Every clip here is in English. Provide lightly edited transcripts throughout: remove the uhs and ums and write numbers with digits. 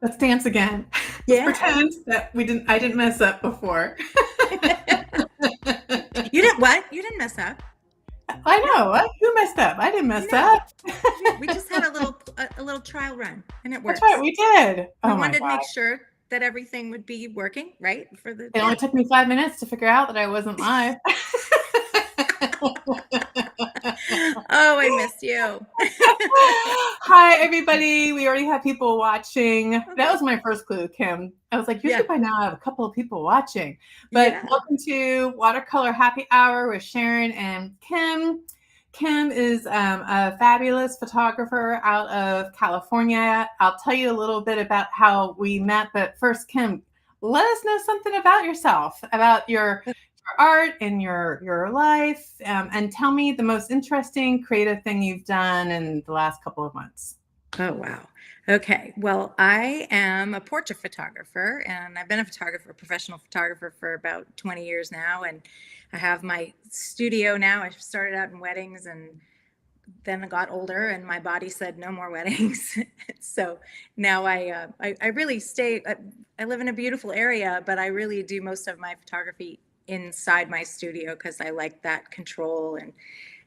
Let's dance again. Let's Yeah. pretend that I didn't mess up before. You didn't what? You didn't mess up. I No, know. Who messed up? I didn't mess no. up. We just had a little trial run, and it That's right. works. We did. We Oh my wanted to make God. sure that everything would be working right for the It only yeah. took me 5 minutes to figure out that I wasn't live. Oh, I missed you. Hi, everybody. We already have people watching. That Okay. was my first clue, Kim. I was like, usually Yeah. by now I have a couple of people watching. But Yeah. welcome to Watercolor Happy Hour with Sharon and Kim. Kim is a fabulous photographer out of California. I'll tell you a little bit about how we met. But first, Kim, let us know something about yourself, about your art in your life, and tell me the most interesting creative thing you've done in the last couple of months. Oh, wow. Okay. Well, I am a portrait photographer, and I've been a photographer, professional photographer for about 20 years now. And I have my studio now. I started out in weddings and then I got older and my body said no more weddings. So now I really stay, I live in a beautiful area, but I really do most of my photography inside my studio because I like that control,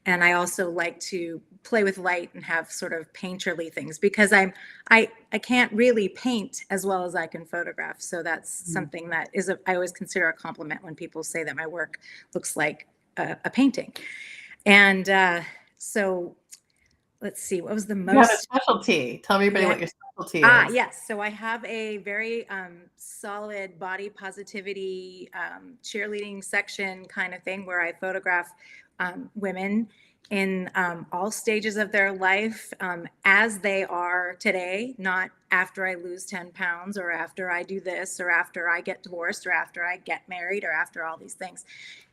and I also like to play with light and have sort of painterly things because I can't really paint as well as I can photograph. So that's something that I always consider a compliment when people say that my work looks like a painting. And so let's see, what was the You have a most? specialty. Tell everybody Yeah. what your specialty is. Yes. So I have a very solid body positivity cheerleading section kind of thing where I photograph women in all stages of their life as they are today, not after I lose 10 pounds or after I do this or after I get divorced or after I get married or after all these things.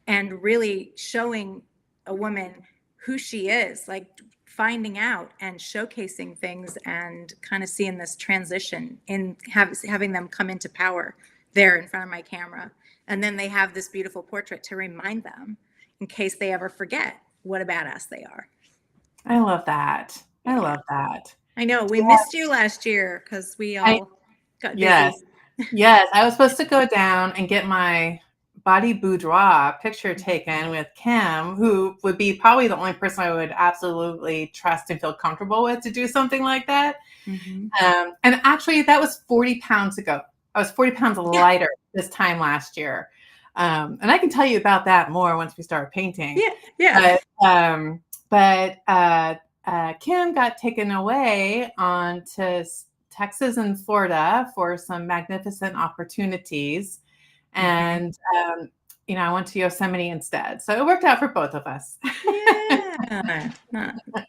And really showing a woman who she is, like finding out and showcasing things and kind of seeing this transition in having them come into power there in front of my camera. And then they have this beautiful portrait to remind them in case they ever forget what a badass they are. I love that. I Yeah. love that. I know Do we you have, missed you last year because we I all got yes. busy. Yes. I was supposed to go down and get my body boudoir picture taken with Kim, who would be probably the only person I would absolutely trust and feel comfortable with to do something like that. Mm-hmm. And actually, that was 40 pounds ago. I was 40 pounds Yeah. lighter this time last year. And I can tell you about that more once we start painting. Yeah. Yeah. But, um, but Kim got taken away on to Texas and Florida for some magnificent opportunities. Mm-hmm. And, I went to Yosemite instead. So it worked out for both of us. Yeah.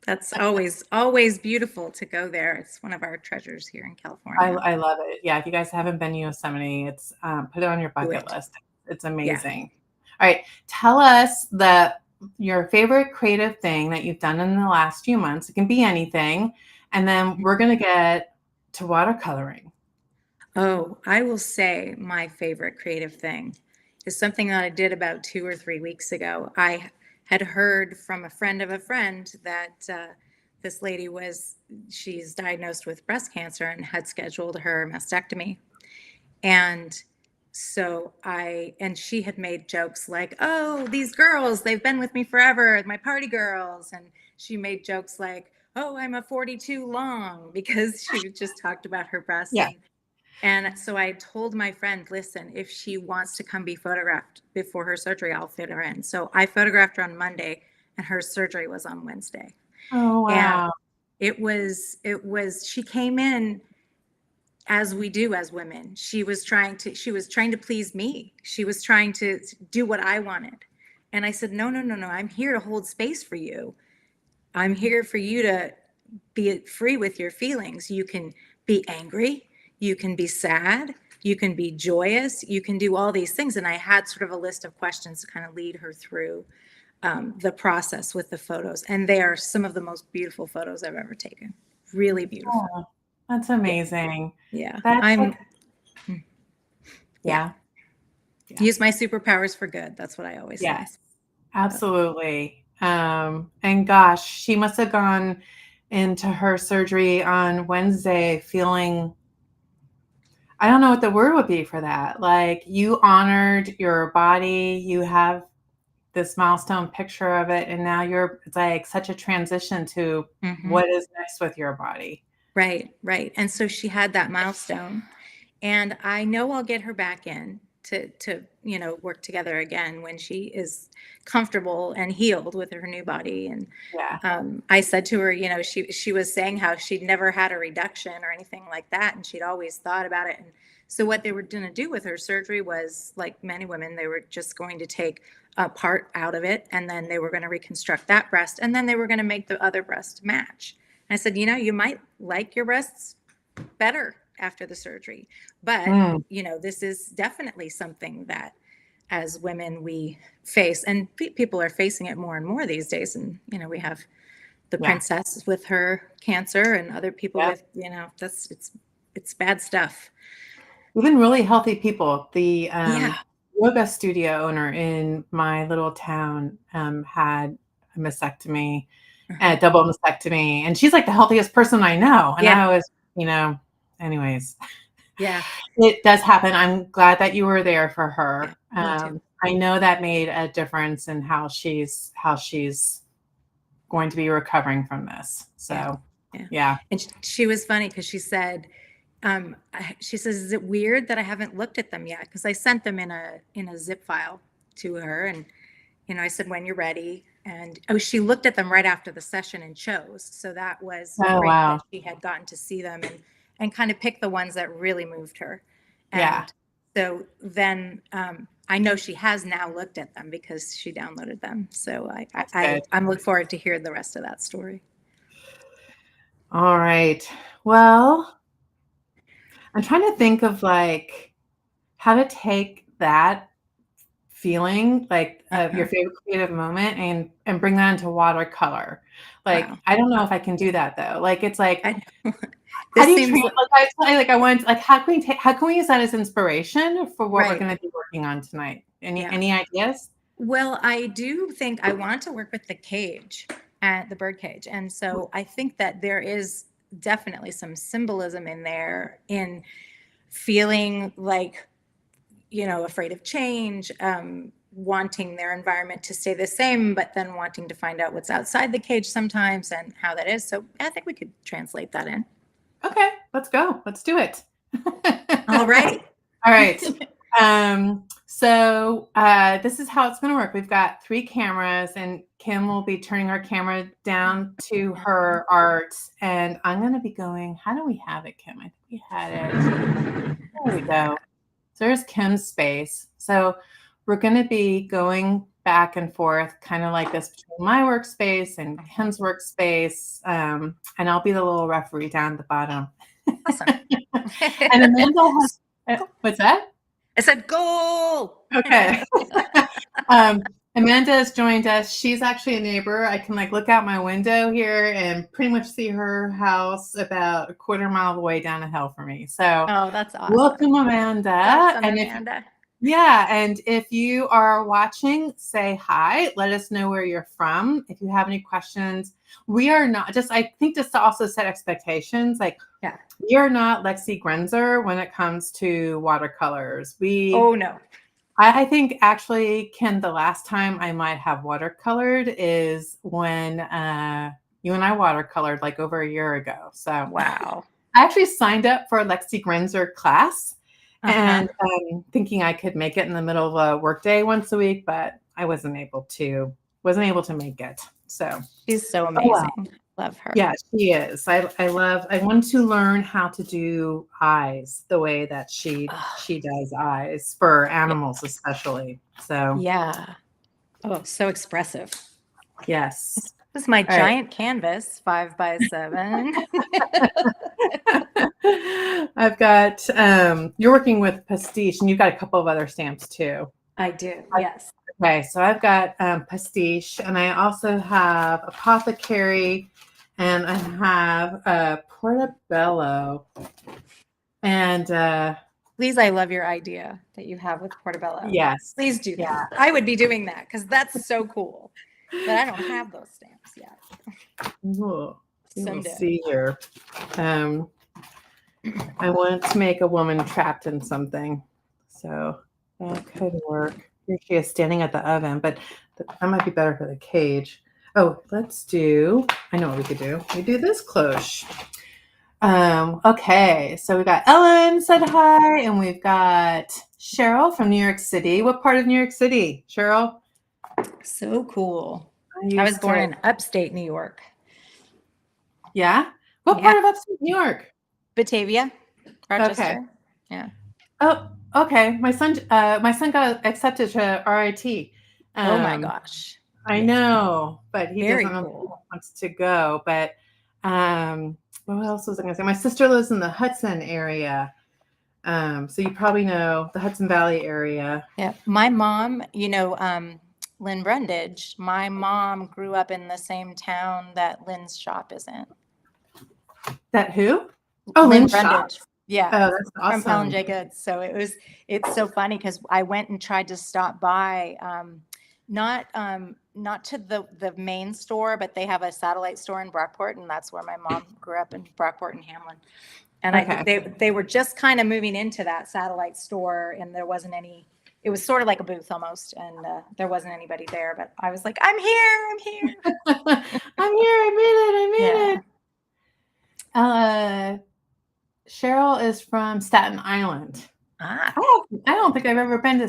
That's always beautiful to go there. It's one of our treasures here in California. I love it. Yeah, if you guys haven't been to Yosemite, it's put it on your Do bucket it. list. It's Yeah. amazing. All right, tell us your favorite creative thing that you've done in the last few months. It can be anything, and then we're gonna get to watercoloring. Oh, I will say my favorite creative thing is something that I did about 2 or 3 weeks ago. I had heard from a friend of a friend that this lady she's diagnosed with breast cancer and had scheduled her mastectomy. And and she had made jokes like, oh, these girls, they've been with me forever, my party girls. And she made jokes like, oh, I'm a 42 long because she just talked about her breasts. Yeah. And so I told my friend, listen, if she wants to come be photographed before her surgery, I'll fit her in. So I photographed her on Monday and her surgery was on Wednesday. Oh And wow. she came in as we do as women. She was trying to please me. She was trying to do what I wanted. And I said, no, no, no, no. I'm here to hold space for you. I'm here for you to be free with your feelings. You can be angry, you can be sad, you can be joyous, you can do all these things. And I had sort of a list of questions to kind of lead her through the process with the photos. And they are some of the most beautiful photos I've ever taken. Really beautiful. Oh, that's Yeah. amazing. Yeah. That's like Yeah. yeah. Yeah. Use my superpowers for good. That's what I always say. Yes. Absolutely. And gosh, she must have gone into her surgery on Wednesday feeling I don't know what the word would be for that. Like, you honored your body, you have this milestone picture of it, and now it's like such a transition to Hmm. what is next with your body. Right, right. And so she had that milestone, and I know I'll get her back in to work together again when she is comfortable and healed with her new body. And Yeah. I said to her, she was saying how she'd never had a reduction or anything like that, and she'd always thought about it. And so what they were going to do with her surgery was, like many women, they were just going to take a part out of it, and then they were going to reconstruct that breast, and then they were going to make the other breast match. And I said, you might like your breasts better after the surgery, but Mm, this is definitely something that as women we face, and people are facing it more and more these days. And we have the yeah. princess with her cancer, and other people Yeah. with it's bad stuff. Even really healthy people. The Yeah. yoga studio owner in my little town had a mastectomy, Uh-huh. a double mastectomy, and she's like the healthiest person I know. And Yeah. I was, anyways, Yeah. it does happen. I'm glad that you were there for Yeah, her. me too. I know that made a difference in how she's going to be recovering from this. Yeah. So, Yeah. yeah. And she was funny because she said, she says, "Is it weird that I haven't looked at them yet?" Because I sent them in a zip file to her, and I said, "When you're ready." And she looked at them right after the session and chose. So that was Oh, great that wow. she had gotten to see them and kind of pick the ones that really moved her. Yeah. And so then I know she has now looked at them because she downloaded them. So That's good. I'm looking forward to hear the rest of that story. All right. Well, I'm trying to think of like how to take that feeling like of your Uh-huh. favorite creative moment and bring that into watercolor. Like, Wow. I don't know if I can do that though. Like, it's like, I know. how do This you seems train? Like I want like how can we use that as inspiration for what we're right. going to be working on tonight? Any Yeah. any ideas? Well, I do think I want to work with the cage at the bird cage. And so I think that there is definitely some symbolism in there in feeling like, afraid of change, wanting their environment to stay the same, but then wanting to find out what's outside the cage sometimes and how that is. So I think we could translate that in. Okay, let's go. Let's do it. All righty. All right. So this is how it's going to work. We've got 3 cameras, and Kim will be turning our camera down to her art, and I'm going to be going. How do we have it, Kim? I think we had it. There we go. So there's Kim's space. So we're going to be going back and forth, kind of like this between my workspace and Kim's workspace, and I'll be the little referee down at the bottom. Awesome. And Amanda has. What's that? I said, goal. Okay. Amanda has joined us. She's actually a neighbor. I can like look out my window here and pretty much see her house about a quarter mile away down a hill from me. So Oh, that's awesome. welcome, Amanda. Welcome, And Amanda. if you are watching, say hi. Let us know where you're from. If you have any questions, we are not I think just to also set expectations, like Yeah. we are not Lexi Grenzer when it comes to watercolors. Oh, no. I think actually, Ken, the last time I might have watercolored is when you and I watercolored like over a year ago. So Wow. I actually signed up for a Lexi Grenzer class Uh-huh. and thinking I could make it in the middle of a workday once a week, but I wasn't able to make it. So She's so oh well. amazing. Love her. Yeah, she is. I want to learn how to do eyes the way that she does eyes for animals especially. So Yeah. Oh, so expressive. yes. This is my All right. giant canvas, 5x7. I've got you're working with Pastiche and you've got a couple of other stamps too. I do, yes. Okay, so I've got Pastiche, and I also have Apothecary, and I have Portobello. And Please, I love your idea that you have with Portobello. yes. Please do Yeah. that. I would be doing that because that's so cool. But I don't have those stamps yet. Ooh, we'll Someday. see here. I want to make a woman trapped in something. So that could work. Here she is standing at the oven, but that might be better for the cage. Oh, I know what we could do. We do this cloche. Okay, so we got Ellen said hi, and we've got Cheryl from New York City. What part of New York City, Cheryl? So cool. I was used born to- in upstate New York. Yeah? What Yeah. part of upstate New York? Batavia, Rochester. Okay. Yeah. Oh, okay. My son got accepted to RIT. Oh my gosh. I know, but he Very doesn't know if he cool. wants to go. But what else was I going to say? My sister lives in the Hudson area. So you probably know the Hudson Valley area. Yeah. My mom, Lynn Brundage, my mom grew up in the same town that Lynn's shop is in. That who? Oh, Lynn Lynn's shop. Brundage. Yeah. Oh, that's From awesome. Pelham J. Goods. So it's so funny because I went and tried to stop by, not to the main store, but they have a satellite store in Brockport, and that's where my mom grew up, in Brockport and Hamlin. And Okay. they were just kind of moving into that satellite store, and there wasn't any. It was sort of like a booth almost, and there wasn't anybody there. But I was like, I'm here. I'm here. I made it. Cheryl is from Staten Island. Ah, I don't think I've ever been to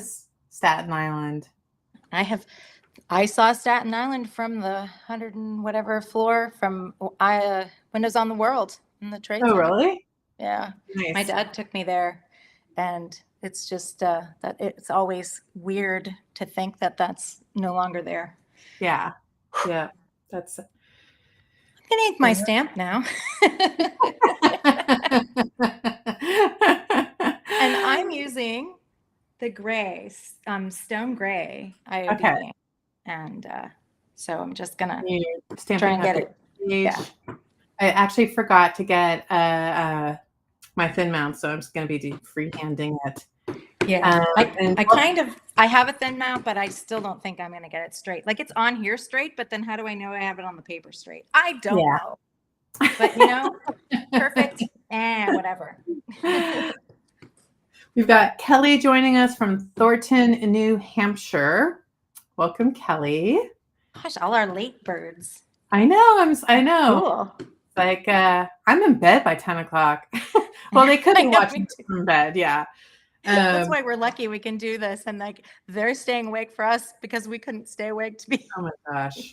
Staten Island. I saw Staten Island from the 100 and whatever floor from Windows on the World in the Trade Oh, Center. really? Yeah. Nice. My dad took me there, and it's just that it's always weird to think that that's no longer there. Yeah. That's. I'm gonna ink my stamp now. And I'm using the gray, stone gray iodine. Okay. And so I'm just gonna Stamping try and get it. Yeah. I actually forgot to get my thin mount, so I'm just going to be freehanding it. Yeah. I have a thin mount, but I still don't think I'm going to get it straight. Like, it's on here straight, but then how do I know I have it on the paper straight? I don't know. But perfect. Whatever. We've got Kelly joining us from Thornton, New Hampshire. Welcome, Kelly. Gosh, all our late birds. I know. I know. Cool. Like, I'm in bed by 10 o'clock. Well, they could be watching from bed. Yeah. That's why we're lucky we can do this. And like, they're staying awake for us because we couldn't stay awake to be. Oh my gosh.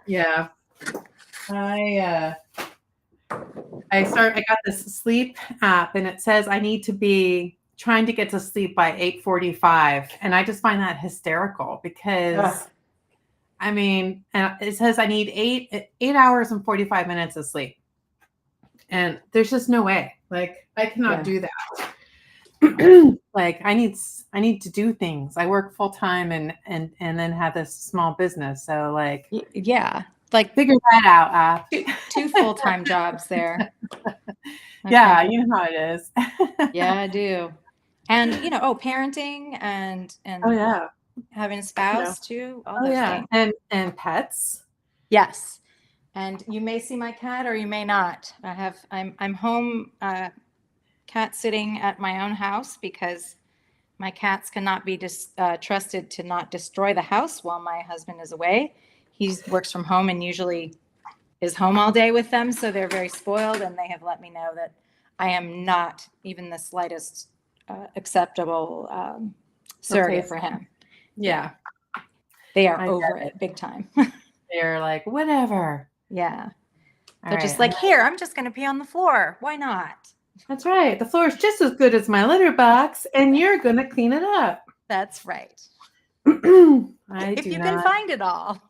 Yeah. I got this sleep app, and it says I need to be trying to get to sleep by 8:45. And I just find that hysterical because I mean, it says I need 8 hours and 45 minutes of sleep. And there's just no way. Like, I cannot do that. Like, I need to do things. I work full time and then have this small business. So like, yeah, like figure that out, app. Two full-time jobs there. Okay. Yeah, you know how it is. Yeah, I do. And parenting and oh yeah, having a spouse too. All those things. And pets. Yes. And you may see my cat or you may not. I'm home cat sitting at my own house because my cats cannot be trusted to not destroy the house while my husband is away. He works from home and usually is home all day with them. So they're very spoiled, and they have let me know that I am not even the slightest acceptable surrogate for him. Yeah. They are over it big time. They're like, whatever. Yeah. They're just like, here, I'm just going to pee on the floor. Why not? That's right. The floor is just as good as my litter box, and you're going to clean it up. That's right. If you can find it all.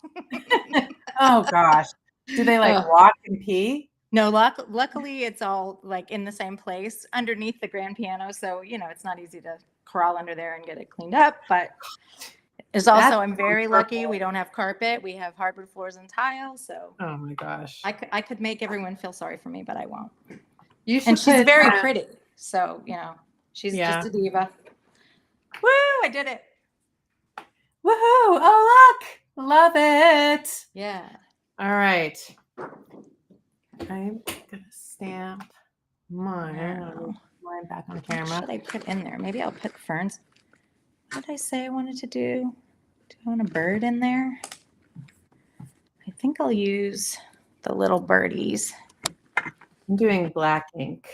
Oh, gosh. Do they walk and pee? No, luckily it's all like in the same place underneath the grand piano. So, it's not easy to crawl under there and get it cleaned up. But it's also, I'm very lucky. We don't have carpet. We have hardwood floors and tile. So, oh my gosh. I could make everyone feel sorry for me, but I won't. And she's very pretty. So, she's just a diva. Woo, I did it. Woohoo. Oh, look. Love it. Yeah. All right. I'm going to stamp Mine. Now, Mine back on what camera. should I put in there? Maybe I'll put ferns. What did I say I wanted to do? Do I want a bird in there? I think I'll use the little birdies. I'm doing black ink.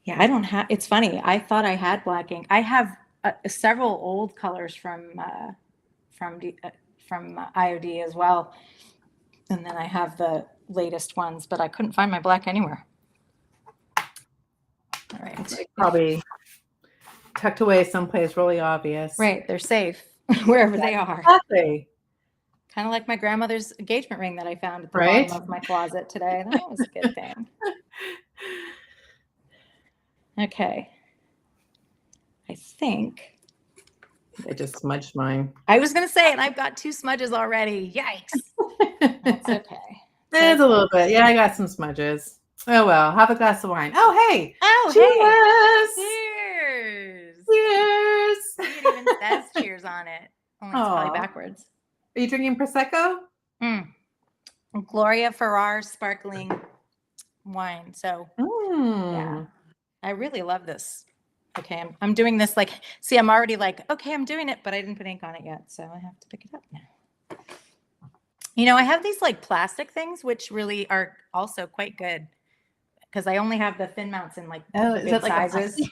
Yeah, I don't have. It's funny. I thought I had black ink. I have several old colors from IOD as well, and then I have the latest ones, but I couldn't find my black anywhere. All right, It's like probably tucked away someplace really obvious. Right, they're safe wherever they are. Exactly. Kind of like my grandmother's engagement ring that I found at the Right? bottom of my closet today. That was a good thing. Okay. I think I just smudged mine. I was going to say, and I've got 2 smudges already. Yikes. That's okay. There's a little bit. Yeah, I got some smudges. Oh, well. Have a glass of wine. Oh, hey. Oh, Cheers. hey. Cheers. Cheers. It even says cheers on it. Only it's probably backwards. Are you drinking Prosecco? Gloria Ferrar sparkling wine. So, yeah. I really love this. Okay, I'm doing this like, see, I'm already like, okay, I'm doing it, but I didn't put ink on it yet, so I have to pick it up now. You know, I have these like plastic things, which really are also quite good because I only have the thin mounts in like is it like sizes.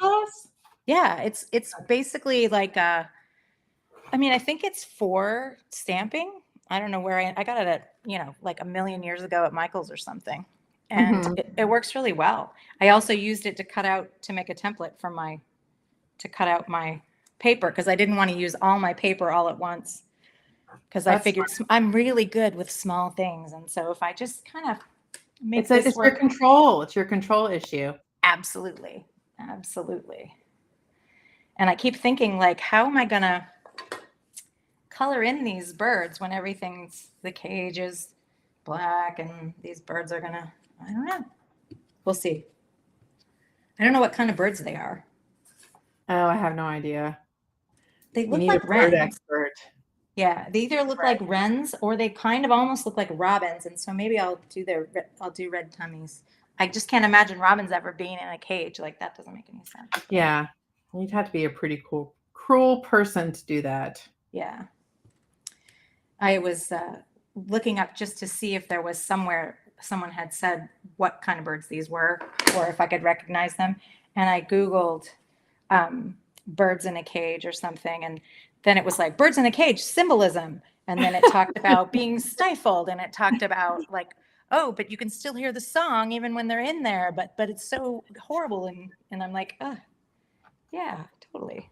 Yeah, it's basically like I mean, I think it's for stamping. I don't know where I got it at, you know, like a million years ago at Michael's or something. And it works really well. I also used it to make a template for to cut out my paper because I didn't want to use all my paper all at once because I figured I'm really good with small things. And so if I just kind of make this work. Your control. It's your control issue. Absolutely. Absolutely. And I keep thinking like, how am I going to color in these birds when the cage is black and these birds are going to, I don't know. We'll see. I don't know what kind of birds they are. Oh, I have no idea. They look like wrens. Bird expert. Yeah, they either look like wrens or they kind of almost look like robins. And so maybe I'll do red tummies. I just can't imagine robins ever being in a cage. Like that doesn't make any sense. Yeah, you'd have to be a pretty cruel person to do that. Yeah. I was looking up just to see if there was somewhere someone had said what kind of birds these were or if I could recognize them. And I Googled birds in a cage or something. And then it was like birds in a cage symbolism. And then it talked about being stifled. And it talked about like, oh, but you can still hear the song even when they're in there. But it's so horrible. And I'm like, yeah, totally.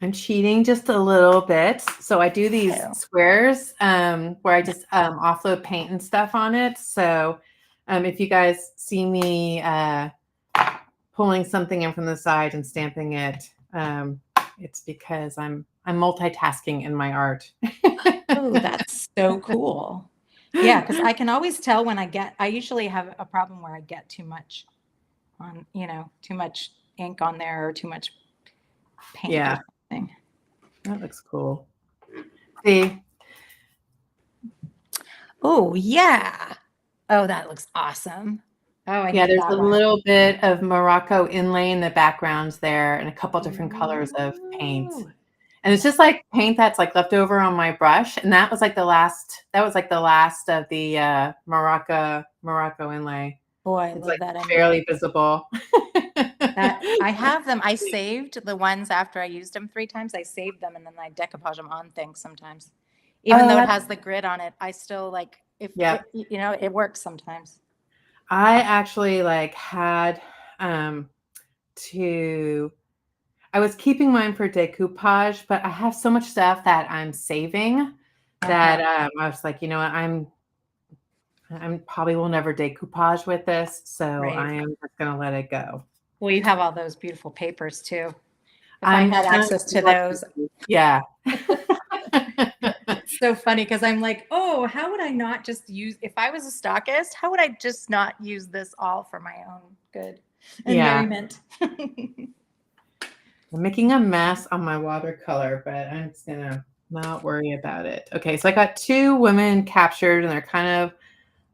I'm cheating just a little bit. So I do these squares where I just offload paint and stuff on it. So if you guys see me pulling something in from the side and stamping it, it's because I'm multitasking in my art. Oh, that's so cool. Yeah, because I can always tell when I usually have a problem where I get too much too much ink on there or too much paint. Yeah. That looks cool. See? Oh, yeah. Oh, that looks awesome. Oh, yeah, there's a little bit of Morocco inlay in the backgrounds there and a couple different colors of paint. And it's just like paint that's like left over on my brush. And that was like the last of the Morocco inlay. Boy, I it's love like that. Barely visible. I have them. I saved the ones after I used them 3 times. I saved them and then I decoupage them on things sometimes. Even though it has the grid on it, I still like it works sometimes. I actually had I was keeping mine for decoupage, but I have so much stuff that I'm saving that I was like, you know what, I'm probably will never decoupage with this, so I am just gonna let it go. Well, you have all those beautiful papers too. If I had access to those. Yeah. It's so funny because I'm like, oh, how would I not just use, if I was a stockist, how would I just not use this all for my own good and merriment? I'm making a mess on my watercolor, but I'm just gonna not worry about it. Okay, so I got 2 women captured and they're kind of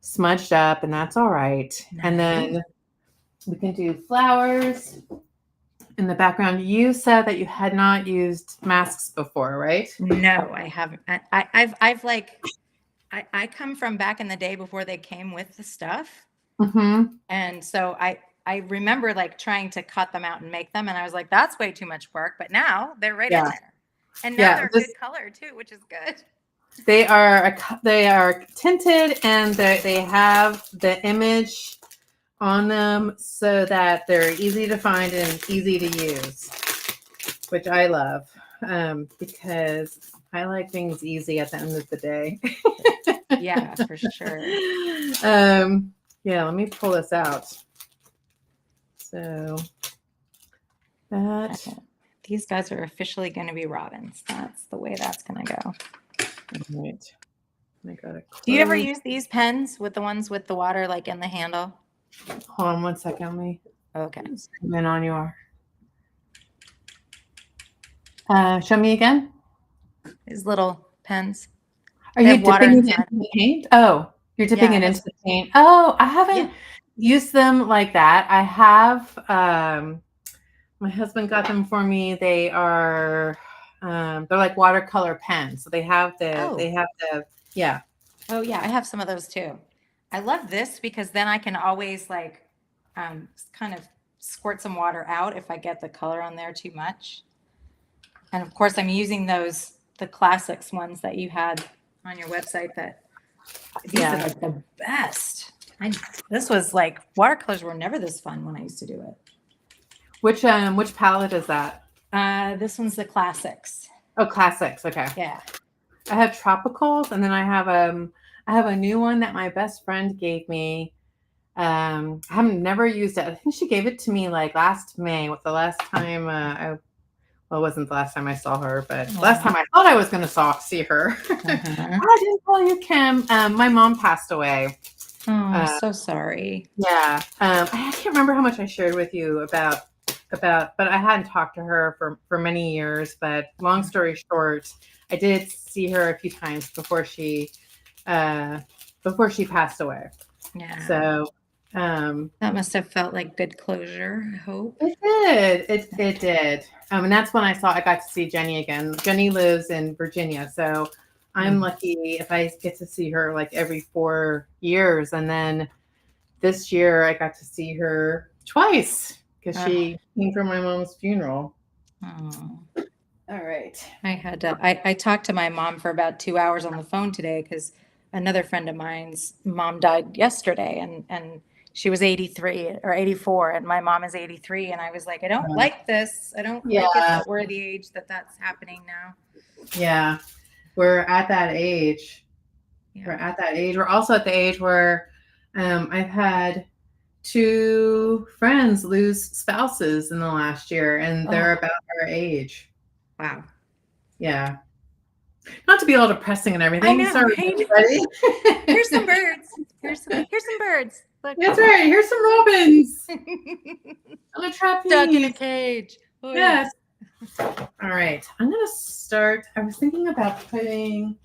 smudged up and that's all right. Nice. And then We can do flowers in the background. You said that you had not used masks before, right? No, I haven't. I've like, I come from back in the day before they came with the stuff. Mm-hmm. And so I remember like trying to cut them out and make them. And I was like, that's way too much work. But now they're right in Yeah. there. And now Yeah. they're a good color too, which is good. They are tinted, and they have the image on them so that they're easy to find and easy to use, which I love, because I like things easy at the end of the day. Yeah, for sure. Yeah, let me pull this out. So that. Okay. These guys are officially going to be robins. That's the way that's going to go. All right. I gotta close. Do you ever use these pens with the ones with the water like in the handle? Hold on one second. Let me Okay. zoom in on your. Show me again. These little pens. Are They you have water dipping it inside. into the paint? Oh, you're dipping Yeah, it I into have. the paint. Oh, I haven't Yeah. used them like that. I have. My husband got them for me. They are. They're like watercolor pens. So they have the. Oh. They have the. Yeah. Oh yeah, I have some of those too. I love this because then I can always like kind of squirt some water out if I get the color on there too much. And of course, I'm using the classics ones that you had on your website. That these are like the best. This was like watercolors were never this fun when I used to do it. Which palette is that? This one's the classics. Oh, classics. Okay. Yeah. I have tropicals, and then I have a new one that my best friend gave me. I haven't never used it. I think she gave it to me like last May. With the last time well, it wasn't the last time I saw her, but last time I thought I was going to see her. I didn't tell you, Kim. My mom passed away. Oh, I'm so sorry. Yeah. I can't remember how much I shared with you about, but I hadn't talked to her for many years. But long story short, I did see her a few times before she passed away. Yeah. So that must have felt like good closure, I hope. It did. It did. And that's when I got to see Jenny again. Jenny lives in Virginia, so I'm lucky if I get to see her like every 4 years. And then this year I got to see her twice because she came for my mom's funeral. Oh. All right. I talked to my mom for about 2 hours on the phone today because another friend of mine's mom died yesterday, and she was 83 or 84, and my mom is 83. And I was like, I don't like this. I don't like it that we're the age that's happening now. Yeah. We're at that age. Yeah. We're at that age. We're also at the age where I've had 2 friends lose spouses in the last year, and they're about our age. Wow. Yeah. Not to be all depressing and everything. I know, sorry, right? everybody. Here's some birds. Here's some birds. Look. That's right. Here's some robins. On a trapeze. Stuck in a cage. Oh, yes. All right. I'm going to start. I was thinking about putting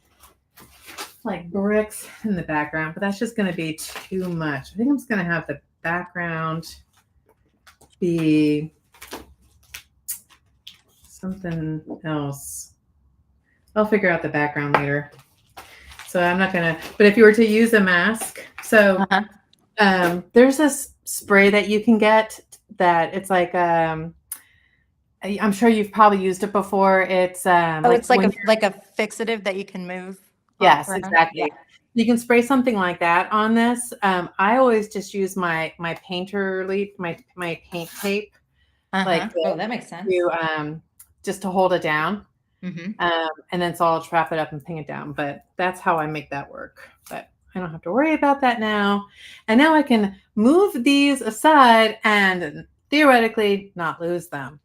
like bricks in the background, but that's just going to be too much. I think I'm just going to have the background be something else. I'll figure out the background later. So I'm not going to, but if you were to use a mask, so there's this spray that you can get that it's like, I'm sure you've probably used it before. It's it's like a fixative that you can move. Yes, exactly. Yeah. You can spray something like that on this. I always just use my painter leaf, my paint tape. Like that makes sense. Just to hold it down. Mm-hmm. And then so I'll trap it up and pin it down. But that's how I make that work. But I don't have to worry about that now. And now I can move these aside and theoretically not lose them.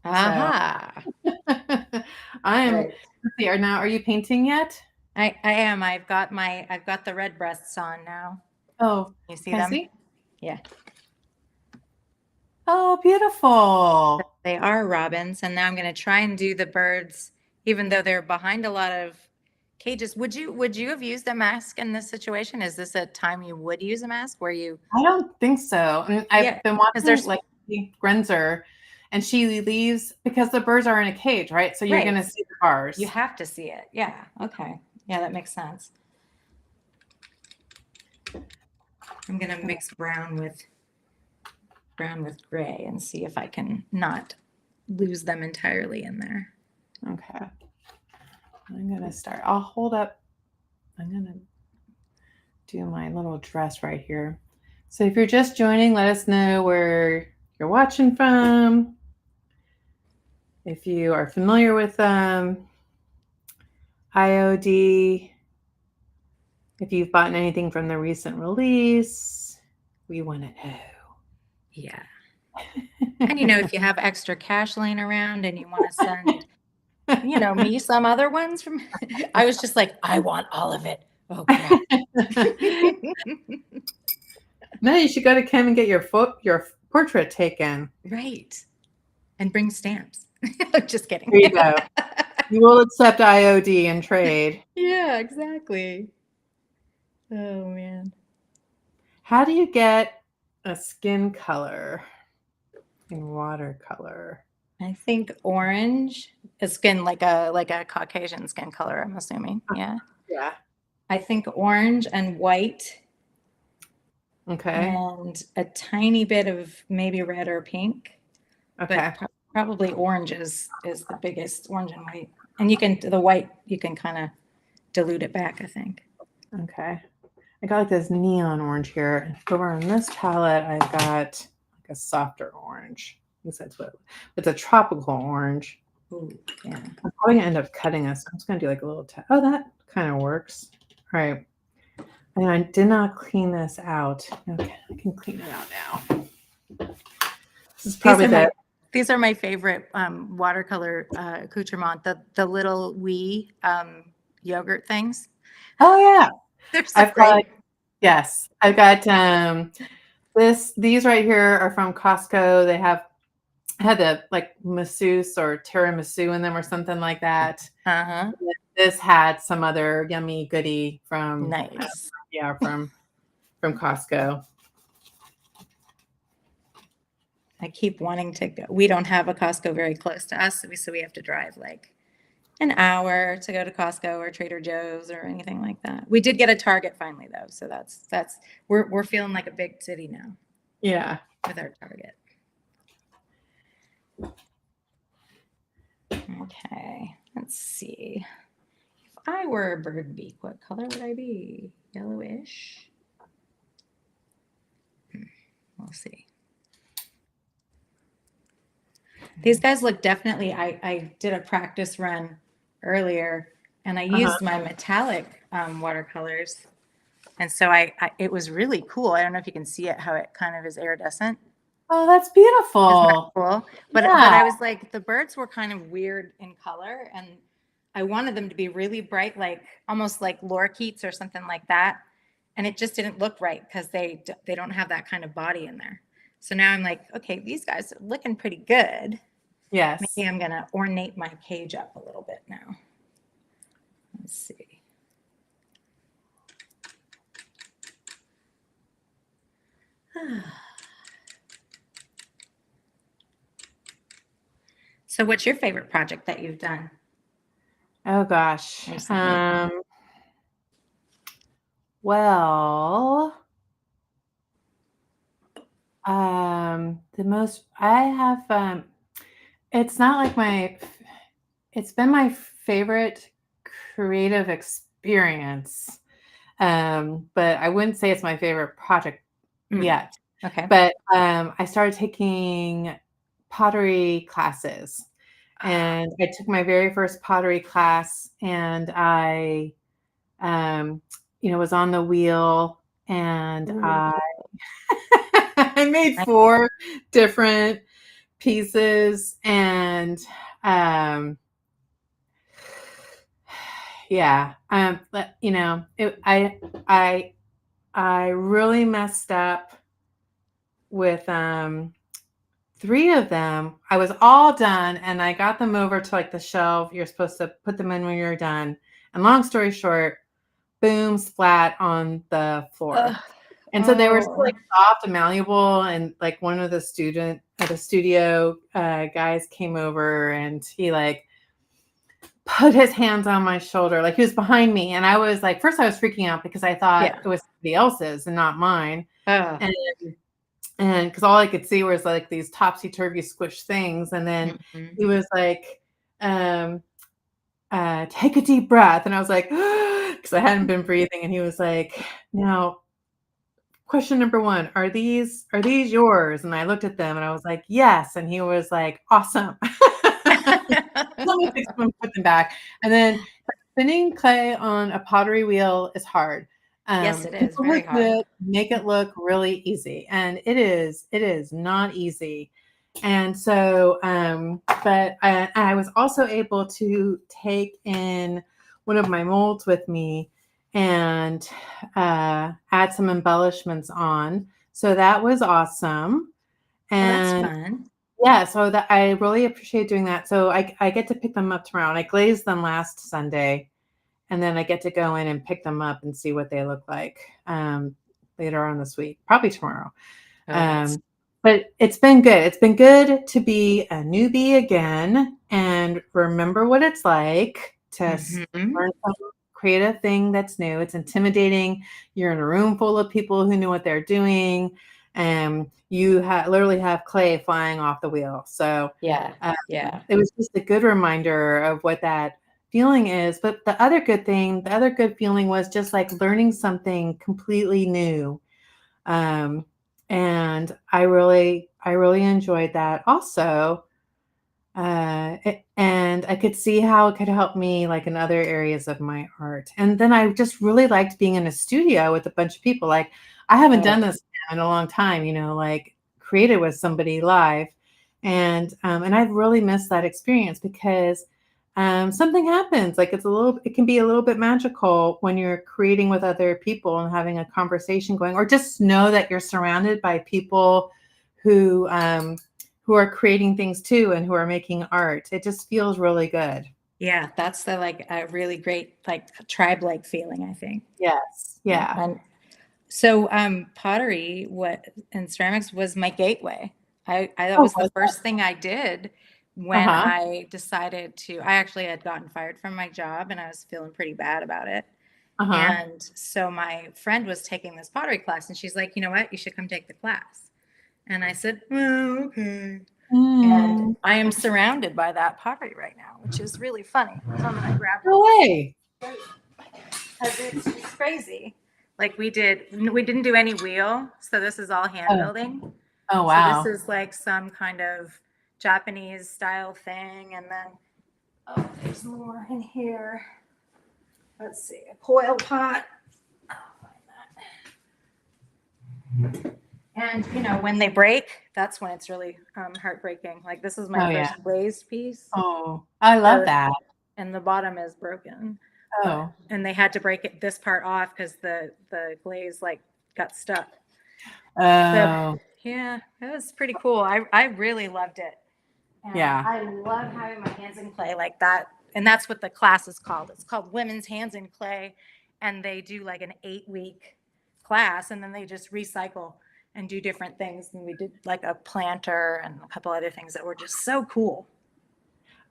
Aha. So, I am. Right. Let's see. Now, are you painting yet? I am. I've got the red breasts on now. Oh, you see them? See? Yeah. Oh, beautiful. They are robins. And now I'm going to try and do the birds, even though they're behind a lot of cages. Would you have used a mask in this situation? Is this a time you would use a mask where you? I don't think so. I mean, Yeah, I've been because watching there's like Grenzer, and she leaves because the birds are in a cage, right? So you're right. gonna see the You bars. have to see it. Yeah. Okay. Yeah, that makes sense. I'm gonna mix brown with gray and see if I can not lose them entirely in there. Okay. I'm gonna start. I'll hold up. I'm gonna do my little dress right here. So if you're just joining, let us know where you're watching from. If you are familiar with IOD, if you've bought anything from the recent release, we want to know. Yeah. And if you have extra cash laying around and you want to send, me some other ones from, I was just like, I want all of it. Oh crap. No, you should go to Kim and get your portrait taken. Right. And bring stamps. Just kidding. There you go. You will accept IOD and trade. Yeah, exactly. Oh man. How do you get a skin color in watercolor? I think orange is skin like a Caucasian skin color, I'm assuming. Yeah. Yeah. I think orange and white Okay. and a tiny bit of maybe red or pink. Okay. But probably orange is the biggest, orange and white. And the white, you can kind of dilute it back, I think. Okay. I got like this neon orange here. Over on this palette, I've got like a softer orange. I guess that's what it's a tropical orange. Ooh, yeah. I'm probably gonna end up cutting this. I'm just gonna do like a little oh, that kind of works. All right. And I did not clean this out. Okay, I can clean it out now. This is probably these are my favorite watercolor accoutrement, the little wee yogurt things. Oh yeah. They're so I've great. got yes. I've got these right here are from Costco. They had the like masseuse or tiramisu in them or something like that. Uh-huh. This had some other yummy goodie from Nice. From Costco. I keep wanting to go. We don't have a Costco very close to us, so we have to drive like an hour to go to Costco or Trader Joe's or anything like that. We did get a Target finally though, so that's we're feeling like a big city now. Yeah. With our Target. Okay, let's see. If I were a bird beak, what color would I be? Yellowish? We'll see. These guys look definitely, I did a practice run earlier and I used my metallic watercolors. And so it was really cool. I don't know if you can see it, how it kind of is iridescent. Oh, that's beautiful. Isn't that cool? But I was like, the birds were kind of weird in color and I wanted them to be really bright, like almost like lorikeets or something like that. And it just didn't look right because they don't have that kind of body in there. So now I'm like, okay, these guys are looking pretty good. Yes. Maybe I'm going to ornate my page up a little bit now. Let's see. So what's your favorite project that you've done? Oh gosh. Recently? Well, the most I have it's not like it's been my favorite creative experience. But I wouldn't say it's my favorite project yet. Okay. But I started taking pottery classes. And I took my very first pottery class and I was on the wheel and I made 4 different pieces and yeah, but I really messed up with 3 of them. I was all done and I got them over to like the shelf. You're supposed to put them in when you're done. And long story short, boom, splat on the floor. Ugh. And so they were so Oh. like soft and malleable. And like one of the student at the studio guys came over and he like put his hands on my shoulder. Like he was behind me. And I was like, first I was freaking out because I thought Yeah. it was somebody else's and not mine. Oh. And because all I could see was like these topsy-turvy squish things. And then Mhm. he was like, take a deep breath. And I was like, because I hadn't been breathing. And he was like, now, question number one, are these yours? And I looked at them and I was like, yes. And he was like, awesome. Let me fix them and put them back. And then spinning clay on a pottery wheel is hard. Yes, it is People who very do hard. it make it look really easy, and it is not easy. And so, but I was also able to take in one of my molds with me and add some embellishments on. So that was awesome. Well, that's And fun. yeah, so that I really appreciate doing that. So I get to pick them up tomorrow, and I glazed them last Sunday, and then I get to go in and pick them up and see what they look like later on this week, probably tomorrow. Oh, that's Um, but it's been good. It's been good to be a newbie again and remember what it's like to Mhm. learn some creative thing that's new. It's intimidating. You're in a room full of people who know what they're doing, and you literally have clay flying off the wheel. So Yeah. Yeah. it was just a good reminder of what that feeling is. But the other good feeling was just like learning something completely new. Um, and I really enjoyed that also. And I could see how it could help me like in other areas of my art. And then I just really liked being in a studio with a bunch of people. Like I haven't Oh, done this in a long time, like created with somebody live. And I've really missed that experience because something happens. Like it can be a little bit magical when you're creating with other people and having a conversation going, or just know that you're surrounded by people who who are creating things too and who are making art. It just feels really good. yeah. That's the like a really great like tribe-like feeling, I think. Yes. Yeah. Yeah. And so pottery and ceramics was my gateway. I that Oh, was the was first thing I did that? when Uh-huh. I decided to I actually had gotten fired from my job and I was feeling pretty bad about it. Uh-huh. And so my friend was taking this pottery class and she's like, "You know what? You should come take the class." And I said, "Oh, okay." And Mm, I am surrounded by that pottery right now, which is really funny. So I'm gonna grab no way. it because it's crazy. Like we didn't do any wheel, so this is all hand Oh, building. oh So this wow. is like some kind of Japanese style thing, and then oh, there's more in here. Let's see, a coil pot. And when they break, that's when it's really heartbreaking. Like this is my Oh yeah. first glazed piece, Oh, I love so that. and the bottom is broken, Oh. and they had to break this part off because the glaze like got stuck. So Oh, yeah, it was pretty cool. I really loved it, and yeah. I love having my hands in clay like that. And that's what the class is called. It's called Women's Hands in Clay, and they do like an 8-week class, and then they just recycle and do different things. And we did like a planter and a couple other things that were just so cool.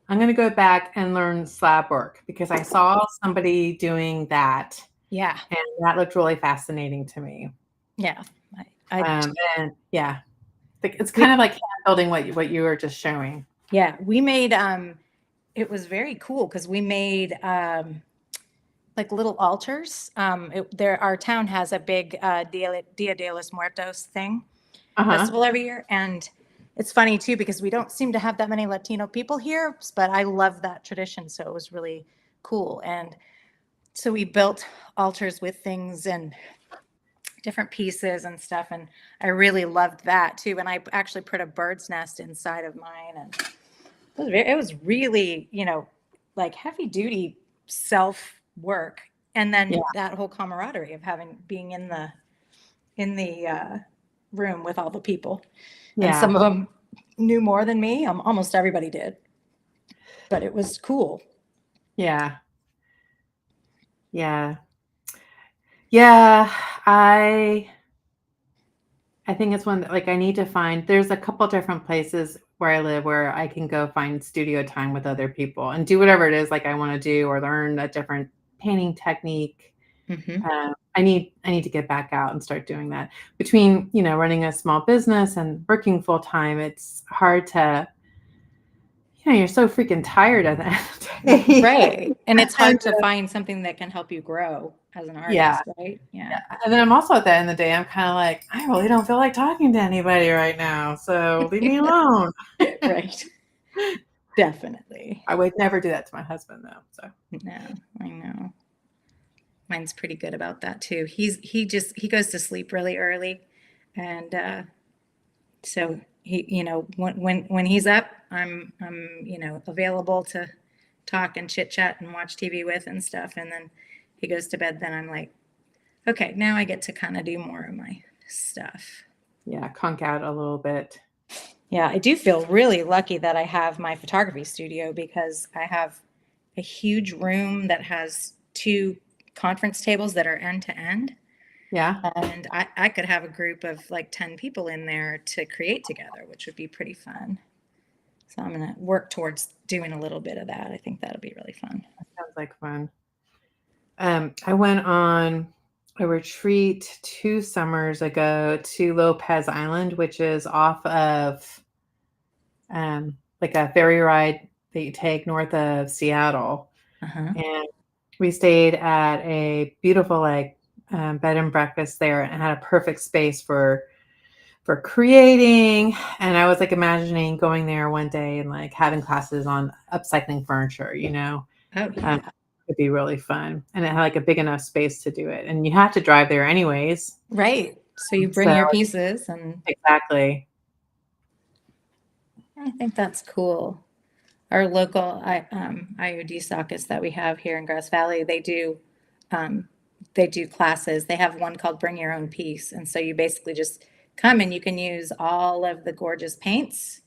I'm going to go back and learn slab work because I saw somebody doing that Yeah, and that looked really fascinating to me. yeah. I And yeah, it's kind we of like hand building what you were just showing. yeah we made it was very cool because we made like little altars. Our town has a big Dia de los Muertos thing Uh-huh. festival every year, and it's funny too because we don't seem to have that many Latino people here, but I love that tradition, so it was really cool. And so we built altars with things and different pieces and stuff, and I really loved that too. And I actually put a bird's nest inside of mine, and it was really, like heavy duty self work. And Yeah. then that whole camaraderie of being in the room with all the people. And some Yeah. of them knew more than me. Almost everybody did, but it was cool. Yeah. Yeah. Yeah. I think it's one that, like, I need to find. There's a couple different places where I live where I can go find studio time with other people and do whatever it is like I want to do or learn a different painting technique. Hmm. I need to get back out and start doing that. Between, running a small business and working full time, it's hard to, you're so freaking tired at the end of the day. Right. And it's And, hard to find something that can help you grow as an yeah, artist, right? Yeah. yeah. And then I'm also at the end of the day, I'm kind of like, I really don't feel like talking to anybody right now, so leave me alone. Right. Definitely. I would never do that to my husband though. So No, I know. Mine's pretty good about that too. He goes to sleep really early, and so when he's up, I'm available to talk and chit chat and watch TV with and stuff. And then he goes to bed. Then I'm like, okay, now I get to kind of do more of my stuff. yeah, conk out a little bit. Yeah, I do feel really lucky that I have my photography studio because I have a huge room that has two conference tables that are end to end. Yeah. And I could have a group of like 10 people in there to create together, which would be pretty fun. So I'm going to work towards doing a little bit of that. I think that'll be really fun. That sounds like fun. I went on a retreat 2 summers ago to Lopez Island, which is off of like a ferry ride that you take north of Seattle. Uh-huh. And we stayed at a beautiful like bed and breakfast there and had a perfect space for creating. And I was like imagining going there one day and like having classes on upcycling furniture, Oh, yeah. it'd be really fun. And it had like a big enough space to do it. And you have to drive there anyways. Right. So you bring So your pieces, and exactly. I think that's cool. Our local IOD sockets that we have here in Grass Valley, um, they do classes. They have one called Bring Your Own Piece. And so you basically just come and you can use all of the gorgeous paints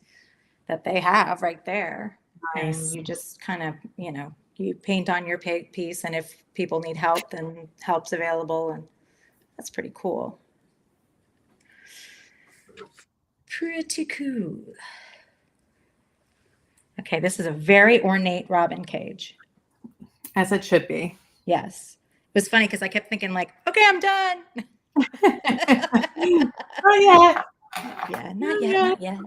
that they have right there. And Nice. you just kind of, you paint on your piece. And if people need help, then help's available. And that's pretty cool. Pretty cool. Okay, this is a very ornate robin cage. As it should be. Yes. It was funny because I kept thinking like, okay, I'm done. Oh yeah. Yeah, not yet, not yet.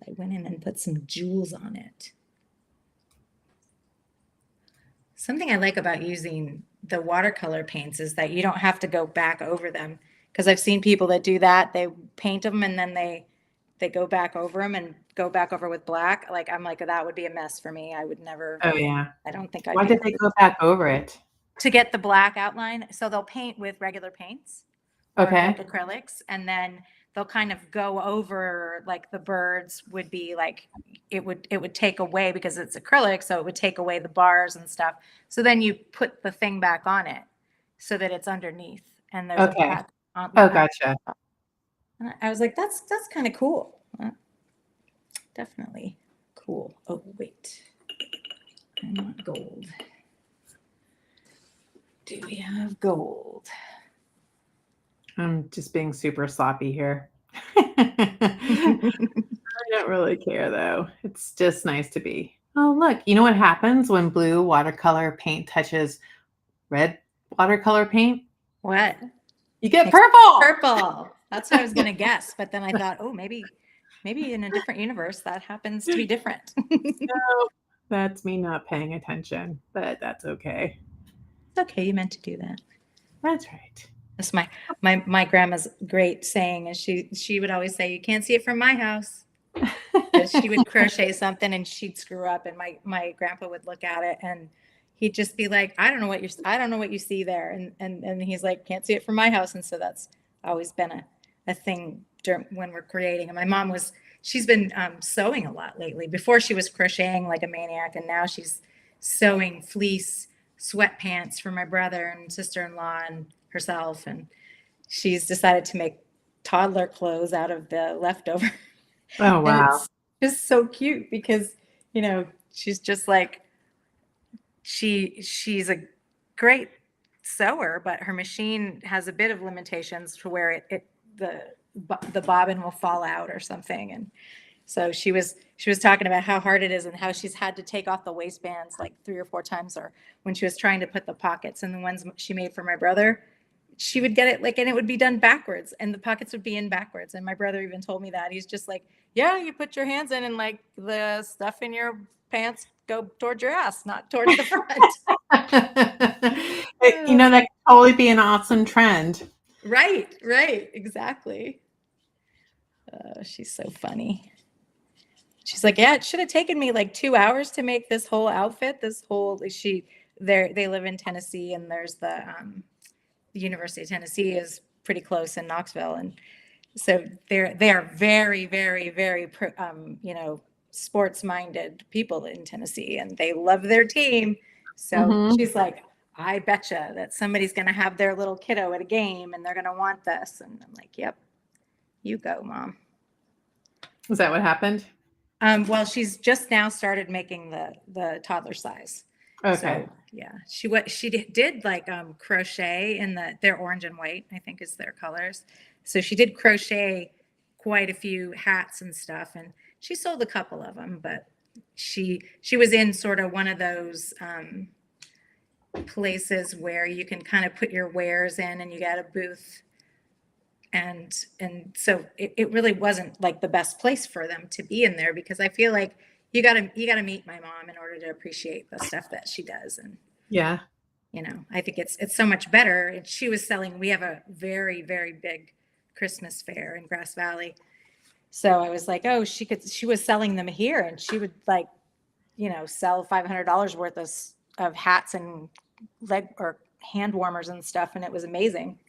I went in and put some jewels on it. Something I like about using the watercolor paints is that you don't have to go back over them, because I've seen people that do that. They paint them and then they go back over them and go back over with black. Like I'm like, that would be a mess for me. I would never. Oh yeah. I don't think I'd Why be did able they go back over it? to get the black outline. So they'll paint with regular paints or Okay. like acrylics, and then they'll kind of go over, like the birds would be like, it would take away, because it's acrylic, so it would take away the bars and stuff. So then you put the thing back on it so that it's underneath and there's a Okay. black on. Oh, gotcha. And I was like, that's kind of cool. Definitely cool. Oh, wait. I want gold. Do we have gold? I'm just being super sloppy here. I don't really care though. It's just nice to be. Oh, look, you know what happens when blue watercolor paint touches red watercolor paint? What? You get Makes purple. Purple. That's what I was gonna guess, but then I thought, oh, maybe in a different universe that happens to be different. No, that's me not paying attention, but that's okay. It's okay, you meant to do that. That's right. That's my grandma's great saying, and she would always say, "You can't see it from my house." Because she would crochet something and she'd screw up, and my grandpa would look at it and he'd just be like, I don't know what you see there, and he's like, can't see it from my house. And so that's always been a thing when we're creating. And my mom she's been sewing a lot lately. Before she was crocheting like a maniac, and now she's sewing fleece sweatpants for my brother and sister-in-law and herself, and she's decided to make toddler clothes out of the leftover. Oh, And wow. it's just so cute because, she's just like she's a great sewer, but her machine has a bit of limitations to where the bobbin will fall out or something. And so she was talking about how hard it is and how she's had to take off the waistbands like 3 or 4 times, or when she was trying to put the pockets in the ones she made for my brother, she would get it like, and it would be done backwards and the pockets would be in backwards. And my brother even told me that. He's just like, yeah, you put your hands in and like the stuff in your pants go towards your ass, not towards the front. That could totally be an awesome trend. Right, exactly. She's so funny. She's like, yeah, it should have taken me like 2 hours to make this whole outfit. They live in Tennessee, and there's the University of Tennessee is pretty close in Knoxville, and so they are very, very, very sports minded people in Tennessee, and they love their team. So she's like, I betcha that somebody's going to have their little kiddo at a game and they're going to want this. And I'm like, yep, you go, Mom. Is that what happened? Well, she's just now started making the toddler size. Okay. So, yeah, she did like crochet in their orange and white, I think is their colors. So she did crochet quite a few hats and stuff, and she sold a couple of them. But she was in sort of one of those places where you can kind of put your wares in, and you got a booth. And so it really wasn't like the best place for them to be in there, because I feel like you gotta meet my mom in order to appreciate the stuff that she does. And yeah, I think it's so much better. And she was selling, we have a very, very big Christmas fair in Grass Valley. So I was like, oh, she was selling them here, and she would like, sell $500 worth of hats and leg or hand warmers and stuff. And it was amazing.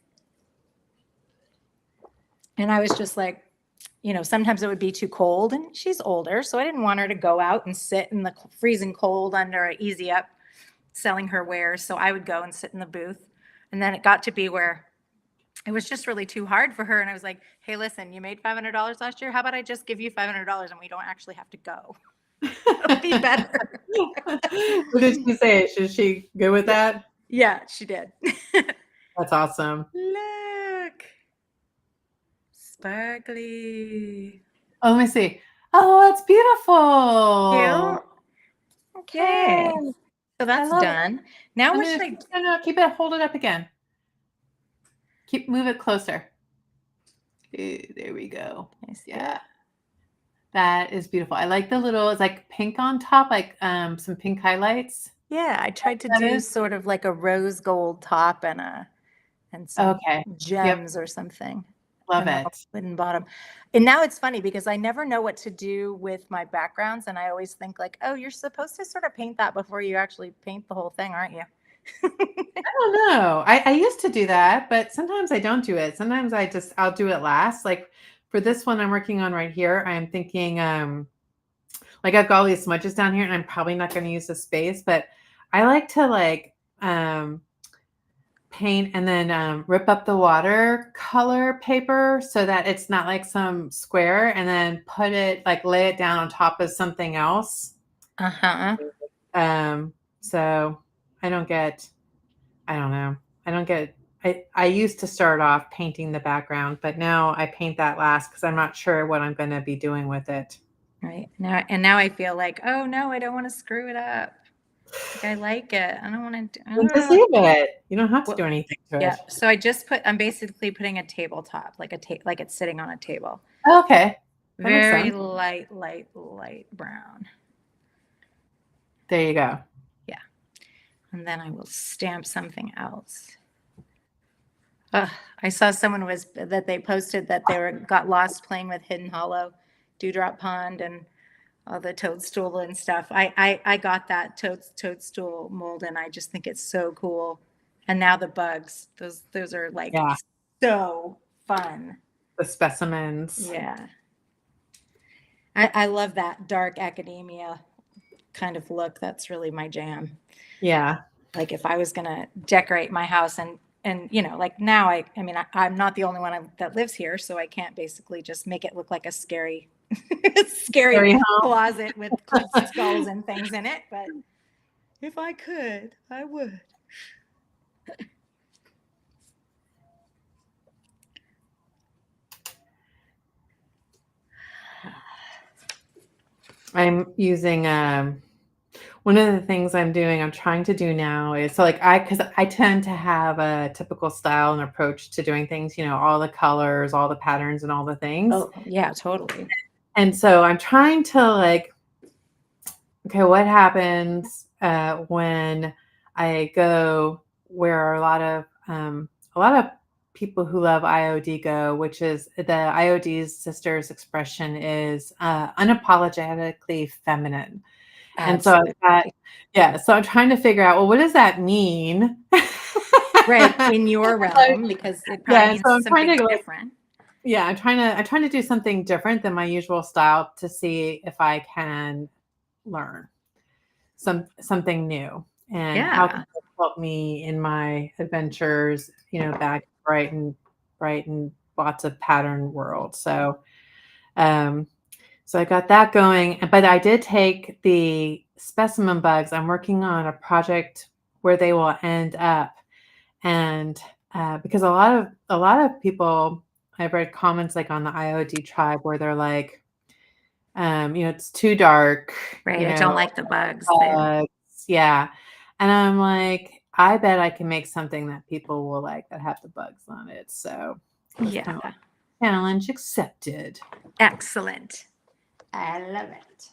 And I was just like, sometimes it would be too cold, and she's older, so I didn't want her to go out and sit in the freezing cold under an Easy Up selling her wares. So I would go and sit in the booth. And then it got to be where it was just really too hard for her. And I was like, hey, listen, you made $500 last year. How about I just give you $500 and we don't actually have to go? It'll be better. What did she say? Should she go with that? Yeah, she did. That's awesome. Look. Sparkly. Oh, let me see. Oh, that's beautiful. Cute. Okay. Yay. So that's done. Now what should I do? No, keep it, hold it up again. Move it closer. There we go. Yeah. That is beautiful. I like the little, it's like pink on top, like some pink highlights. Yeah, I tried to do sort of like a rose gold top and some gems or something. Love it. And bottom. And now it's funny because I never know what to do with my backgrounds. And I always think like, oh, you're supposed to sort of paint that before you actually paint the whole thing, aren't you? I don't know. I used to do that, but sometimes I don't do it. Sometimes I'll do it last. Like for this one I'm working on right here, I'm thinking like I've got all these smudges down here and I'm probably not going to use the space, but I like to like paint and then rip up the watercolor paper so that it's not like some square, and then put it like lay it down on top of something else. So I don't know. I used to start off painting the background, but now I paint that last because I'm not sure what I'm going to be doing with it. Right. Now I feel like, oh no, I don't want to screw it up. Like, I like it. I don't want to. Just leave it. You don't have to do anything to it. Yeah. So I'm basically putting a tabletop, like it's sitting on a table. Okay. Very light brown. There you go. Yeah. And then I will stamp something else. I saw someone that they posted that they got lost playing with Hidden Hollow, Dewdrop Pond, and all the toadstool and stuff. I got that toadstool mold, and I just think it's so cool. And now the bugs, those are like so fun. The specimens. Yeah. I love that dark academia kind of look. That's really my jam. Yeah. Like if I was going to decorate my house and like now I'm not the only one that lives here, so I can't basically just make it look like a scary closet with skulls and things in it. But If I could, I would. I'm using one of the things I'm doing, I'm trying to do now is so like because I tend to have a typical style and approach to doing things, all the colors, all the patterns, and all the things. Oh, yeah, totally. And so I'm trying to like, okay, what happens when I go where a lot of people who love IOD go, which is the IOD's sister's expression is unapologetically feminine. And so Absolutely. so I'm trying to figure out, well, what does that mean? Right, in your Like, realm, because it probably yeah, means so I'm trying something to like, different. yeah, I'm trying to do something different than my usual style to see if I can learn something new and how can Yeah. it help me in my adventures, back bright and lots of pattern world. Um, so I got that going, but I did take the specimen bugs. I'm working on a project where they will end up, and because a lot of people, I've read comments like on the IOD tribe where they're like, it's too dark, Right. I don't like the bugs. bugs, yeah, and I'm like, I bet I can make something that people will like that have the bugs on it. So it's kind Yeah. of like challenge accepted. Excellent. I love it.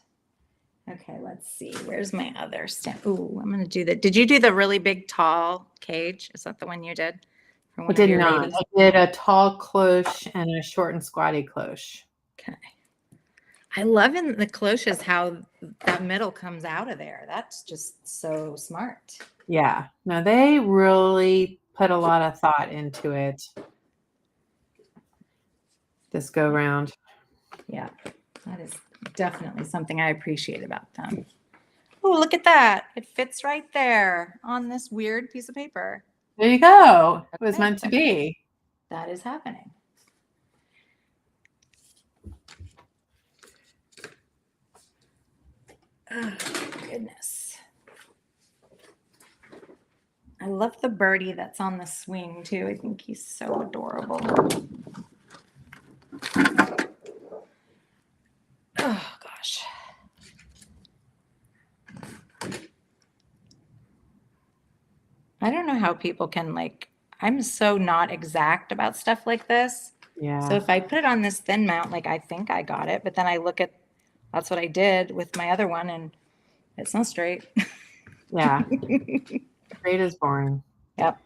Okay, let's see. Where's my other stamp? Ooh, I'm going to do Did you do the really big, tall cage? Is that the one you did for I one of did your not. ladies? I did a tall cloche and a short and squatty cloche. Okay. I love in the cloches how that middle comes out of there. That's just so smart. Yeah. No, they really put a lot of thought into it this go round. Yeah, that is definitely something I appreciate about them. Oh, look at that. It fits right there on this weird piece of paper. There you go. It was Okay, meant to be. that is happening. Oh, goodness. I love the birdie that's on the swing too. I think he's so adorable. Oh, gosh. I don't know how people can I'm so not exact about stuff like this. So Yeah. if I put it on this thin mount, I think I got it, but then I look at, that's what I did with my other one and it's not straight. Yeah. Straight is boring. Yep.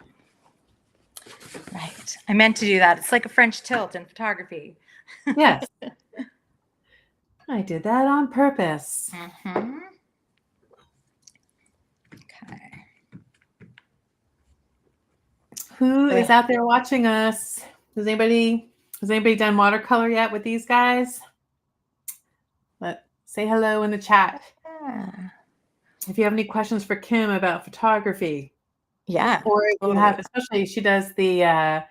Right. I meant to do that. It's like a French tilt in photography. Yes. I did that on purpose. Mm-hmm. Okay. Who is out there watching us? Has anybody done watercolor yet with these guys? Say hello in the chat. Yeah. If you have any questions for Kim about photography. Yeah. Or Totally. you have, especially she does the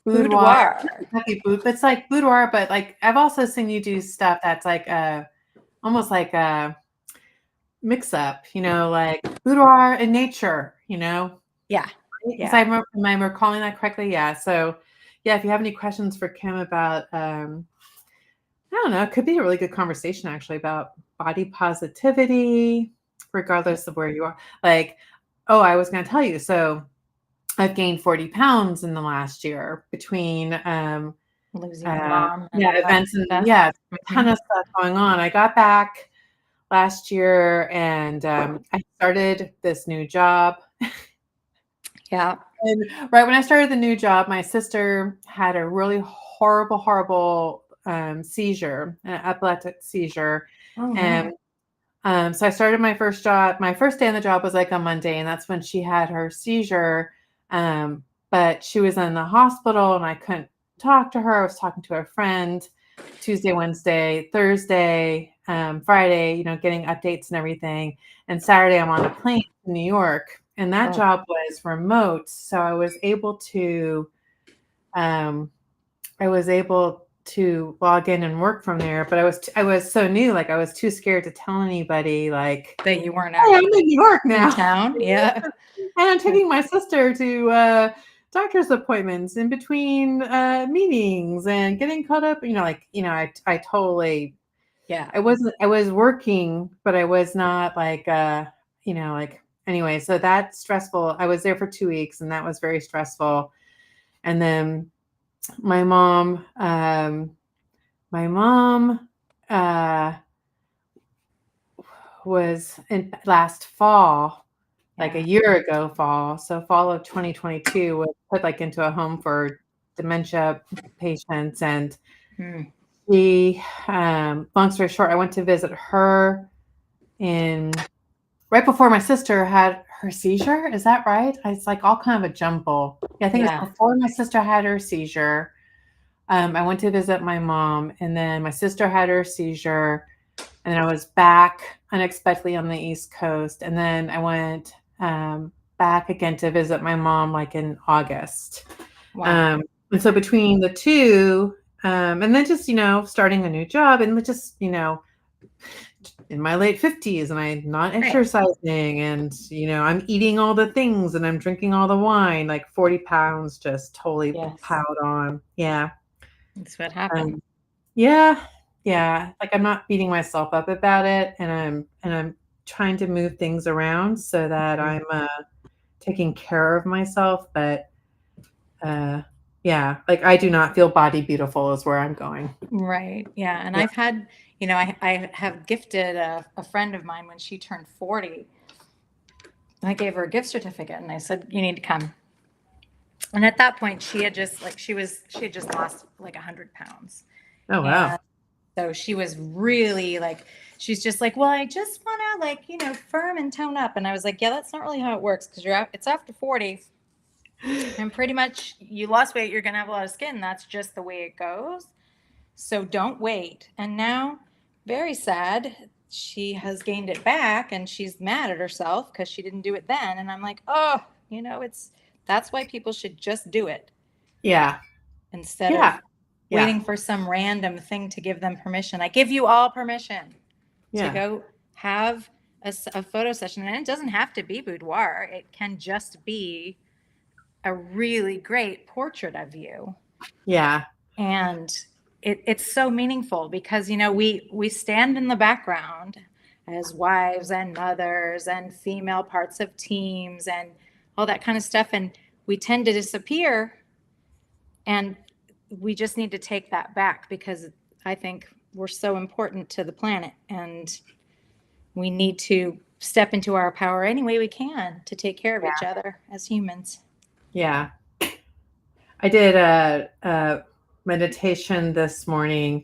Boudoir. It's like boudoir, but like I've also seen you do stuff that's like almost like a mix up, like boudoir and nature, Yeah. Because Yeah. am I recalling that correctly? Yeah. So yeah, if you have any questions for Kim about I don't know, it could be a really good conversation actually about body positivity, regardless of where you are. Like, oh, I was going to tell you. So I've gained 40 pounds in the last year between Losing your mom and all that events and stuff. a ton of stuff going on. I got back last year and I started this new job. Yeah. And right when I started the new job, my sister had a really horrible seizure, an epileptic seizure. Oh, And so I started my first job. My first day on the job was like a Monday, and that's when she had her seizure. But she was in the hospital, and I couldn't talk to her. I was talking to a friend Tuesday, Wednesday, Thursday, Friday, getting updates and everything. And Saturday, I'm on a plane to New York, and that job was remote. So I was able to to log in and work from there, but I was so new, like I was too scared to tell anybody, like, That you weren't hey, I'm actually in New York in now. town. Yeah. And I'm taking my sister to doctor's appointments in between meetings and getting caught up. I totally, Yeah. I was working, but I was not like, like, anyway, so that's stressful. I was there for 2 weeks and that was very stressful. And then my mom, my mom, uh, was in last fall, like a Yeah. year ago fall. So fall of 2022 was put like into a home for dementia patients. And Mm. she, long story short, I went to visit her in right before my sister had her seizure. Is that right? It's like all kind of a jumble. Yeah, I think it Yeah. was before my sister had her seizure. I went to visit my mom, and then my sister had her seizure, and then I was back unexpectedly on the East Coast, and then I went back again to visit my mom like in August. Wow. And so between the two, and then just starting a new job, and just in my late 50s, and I'm not Right. exercising, and I'm eating all the things, and I'm drinking all the wine, like 40 pounds just totally Yes. piled on. Yeah. That's what happened. Um, yeah, yeah, like, I'm not beating myself up about it, and I'm trying to move things around so that Mhm. I'm, taking care of myself, but, yeah, like, I do not feel body beautiful is where I'm going. Right. Yeah. And Yeah. I've had, I have gifted a friend of mine when she turned 40. I gave her a gift certificate and I said, you need to come. And at that point, she had just like, she had just lost like 100 pounds. Oh, And wow. so she was really like, she's just like, well, I just want to like, firm and tone up. And I was like, yeah, that's not really how it works because it's after 40 and pretty much you lost weight, you're going to have a lot of skin. That's just the way it goes. So don't wait. And now, very sad, she has gained it back and she's mad at herself because she didn't do it then. And I'm like, oh, that's why people should just do it Yeah. instead of Yeah. Yeah. waiting for some random thing to give them permission. I give you all permission to Yeah. go have a photo session. And it doesn't have to be boudoir, it can just be a really great portrait of you. Yeah. And it's so meaningful because we stand in the background as wives and mothers and female parts of teams and all that kind of stuff, and we tend to disappear, and we just need to take that back because I think we're so important to the planet, and we need to step into our power any way we can to take care of each other as humans. Yeah. I did a meditation this morning,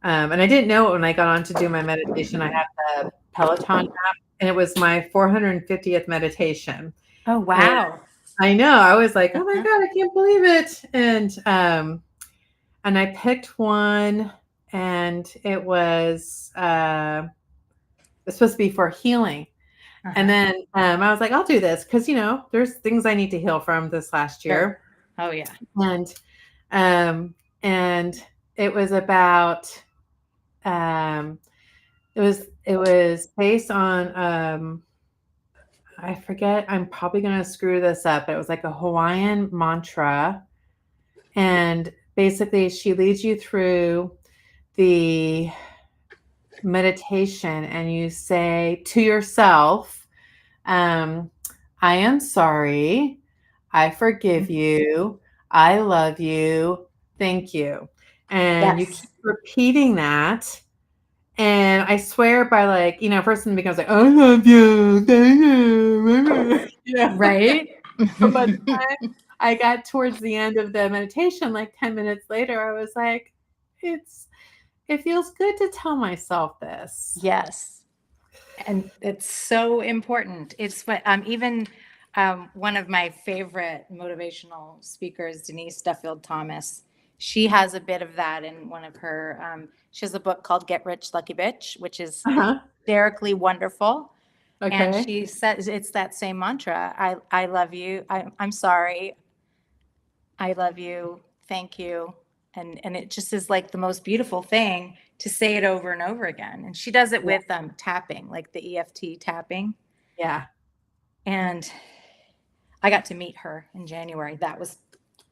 and I didn't know it when I got on to do my meditation. I had the Peloton app, and it was my 450th meditation. Oh, And wow. I know, I was like, "Oh my god, I can't believe it." And I picked one, and it's supposed to be for healing. And Uh-huh. then I was like, "I'll do this," because there's things I need to heal from this last Sure. year. Oh, yeah. And um, and it was about um, it was based on I forget. I'm probably gonna screw this up, but it was like a Hawaiian mantra, and basically she leads you through the meditation, and you say to yourself, um, "I am sorry. I forgive you. I love you. Thank you." And you Yes. keep repeating that. And I swear by like, first it becomes like, "I love you. Thank you." Right? But by the time I got towards the end of the meditation, like 10 minutes later, I was like, it feels good to tell myself this. Yes. And it's so important. It's what even one of my favorite motivational speakers, Denise Duffield Thomas, she has a bit of that in one of her. She has a book called Get Rich, Lucky Bitch, which is Uh-huh. hysterically wonderful. And Okay. she says it's that same mantra. I love you. I'm sorry. I love you. Thank you. And it just is like the most beautiful thing to say it over and over again. And she does it with tapping, like the EFT tapping. Yeah. And I got to meet her in January. That was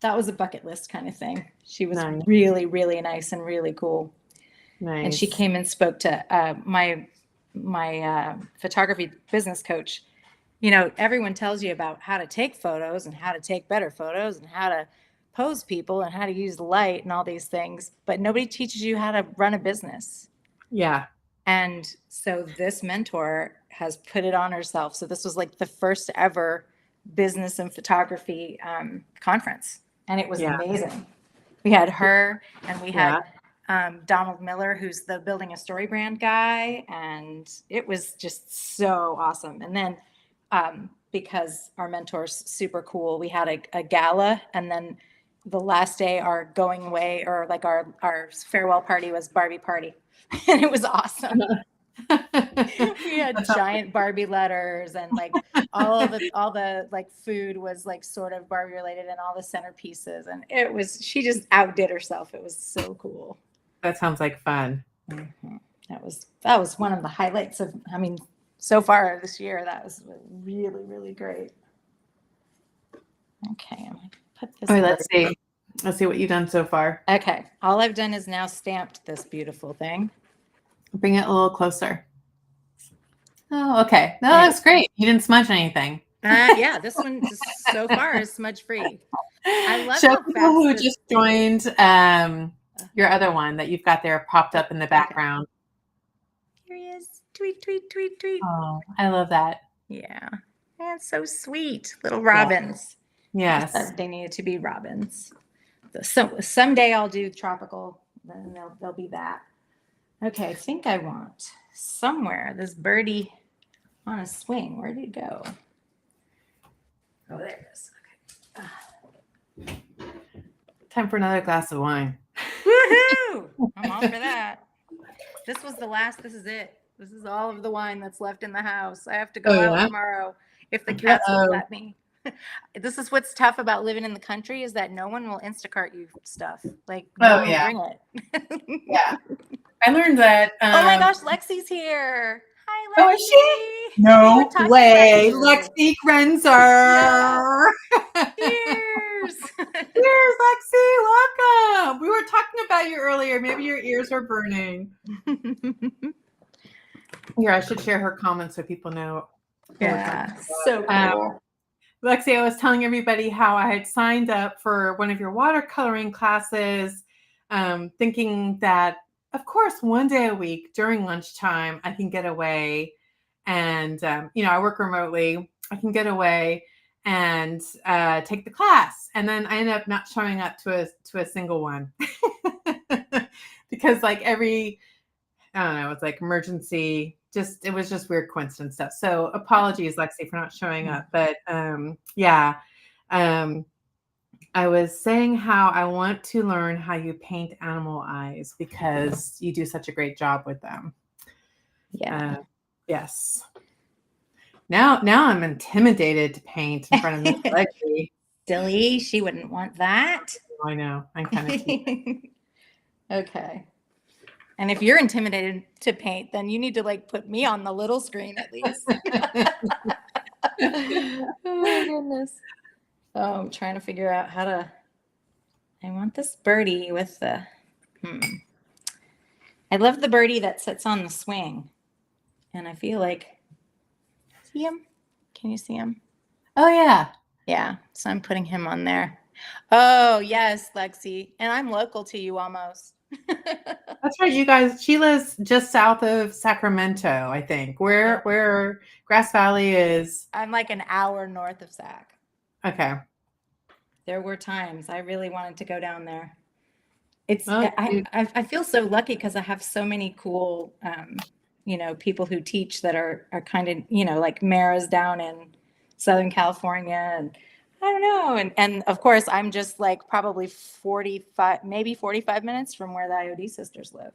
a bucket list kind of thing. She was really, really nice and really cool. Nice. And she came and spoke to my photography business coach. You know, everyone tells you about how to take photos and how to take better photos and how to pose people and how to use light and all these things, but nobody teaches you how to run a business. Yeah. And so this mentor has put it on herself. So this was like the first ever business and photography conference. And it was amazing. We had her and we had Donald Miller, who's the Building a Story brand guy. And it was just so awesome. And then because our mentor's super cool, we had a gala, and then the last day, our going away, or like our farewell party, was Barbie party. And it was awesome. We had giant Barbie letters, and like all the like food was like sort of Barbie related, and all the centerpieces, and she just outdid herself. It was so cool. That sounds like fun. Mm-hmm. That was one of the highlights of, I mean, so far this year. That was really, really great. Okay, I'm gonna put this. All right, let's see what you've done so far. Okay, all I've done is now stamped this beautiful thing. Bring it a little closer. Oh, okay. No, that's great. You didn't smudge anything. Yeah, this one so far is smudge free. I love Show people who just joined your other one that you've got there popped up in the background. Here he is. Tweet, tweet, tweet, tweet. Oh, I love that. Yeah. That's so sweet. Little robins. Yes. They needed to be robins. So someday I'll do tropical, then they'll be that. Okay, I think I want somewhere this birdie on a swing. Where did it go? Oh, there it is. Okay. Time for another glass of wine. Woohoo! I'm all for that. This was the last. This is it. This is all of the wine that's left in the house. I have to go out tomorrow if the cats will let me. This is what's tough about living in the country, is that no one will Instacart you stuff. Like, no one will bring it. Yeah. I learned that. Oh my gosh, Lexi's here. Hi, Lexi. Oh, is she? No way. Lexi Grenzer. Yeah. Cheers. Cheers, Lexi. Welcome. We were talking about you earlier. Maybe your ears were burning. Here, I should share her comments so people know. Yeah, so cool. Lexi, I was telling everybody how I had signed up for one of your watercoloring classes, thinking that, of course, one day a week during lunchtime, I can get away. And, I work remotely. I can get away and take the class. And then I end up not showing up to a single one because like I don't know, it's like emergency. It was just weird coincidence stuff. So apologies, Lexi, for not showing up. But I was saying how I want to learn how you paint animal eyes because you do such a great job with them. Yeah. Yes. Now I'm intimidated to paint in front of Miss Lexi. Silly. She wouldn't want that. I know. I'm kind of Okay. And if you're intimidated to paint, then you need to like put me on the little screen at least. Oh my goodness. Oh, I'm trying to figure out how to. I want this birdie with the. I love the birdie that sits on the swing, and I feel like. See him? Can you see him? Oh yeah. Yeah. So I'm putting him on there. Oh yes, Lexi, and I'm local to you almost. That's right, you guys. Sheila's just south of Sacramento, I think. Where Grass Valley is. I'm like an hour north of Sac. Okay. There were times I really wanted to go down there. I feel so lucky because I have so many cool, people who teach that are kind of, like Mara's down in Southern California, and I don't know. And of course, I'm just like probably 45 minutes from where the IOD sisters live.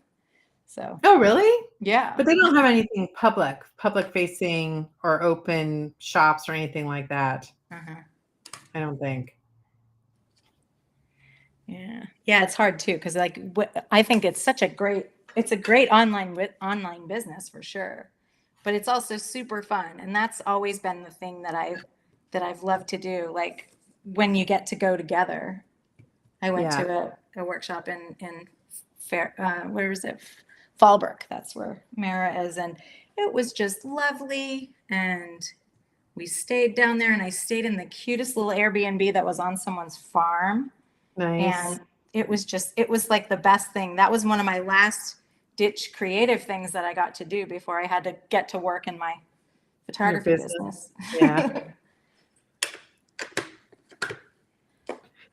So. Oh, really? Yeah. But they don't have anything public facing or open shops or anything like that. Uh-huh. I don't think. Yeah. Yeah, it's hard too because like I think it's such a great it's a great online business for sure. But it's also super fun and that's always been the thing that I've loved to do like when you get to go together. I went Yeah. to a workshop in Fair where is it? Fallbrook. That's where Mara is and it was just lovely and we stayed down there and I stayed in the cutest little Airbnb that was on someone's farm Nice. and it was like the best thing. That was one of my last ditch creative things that I got to do before I had to get to work in my Your photography business. business. Yeah.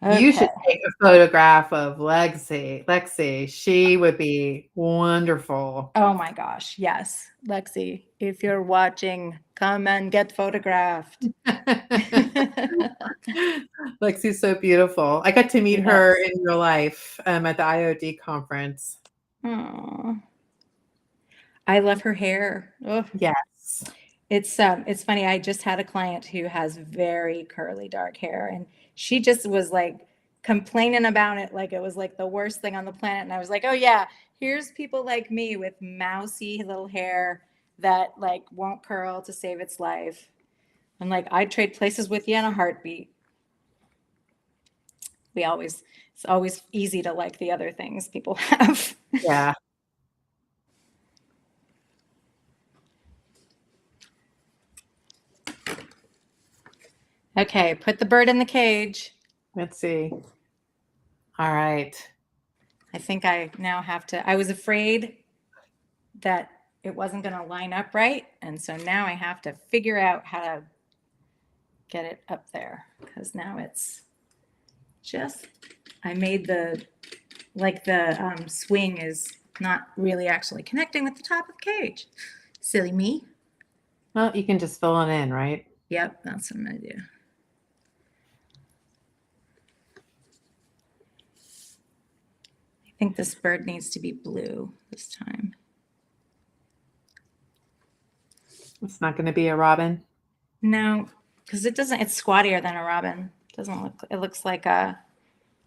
You Okay. should take a photograph of Lexi. She would be wonderful. Oh my gosh. Yes. Lexi, if you're watching, come and get photographed. Lexi's so beautiful. I got to meet her Yes. in real life at the IOD conference. Aw. I love her hair. Oh, Yes. it's funny. I just had a client who has very curly dark hair, and she just was like complaining about it like it was like the worst thing on the planet. And I was like, oh yeah, here's people like me with mousy little hair that like won't curl to save its life. I'm like, I'd trade places with you in a heartbeat. It's always easy to like the other things people have. Yeah. Okay, put the bird in the cage. Let's see. All right. I think I now have to, I was afraid that it wasn't going to line up right. And so now I have to figure out how to get it up there because now it's just, I made the swing is not really actually connecting with the top of the cage. Silly me. Well, you can just fill it in, right? Yep, that's what I'm going to do. I think this bird needs to be blue this time. It's not going to be a robin. No, because it's squattier than a robin. It doesn't look, it looks like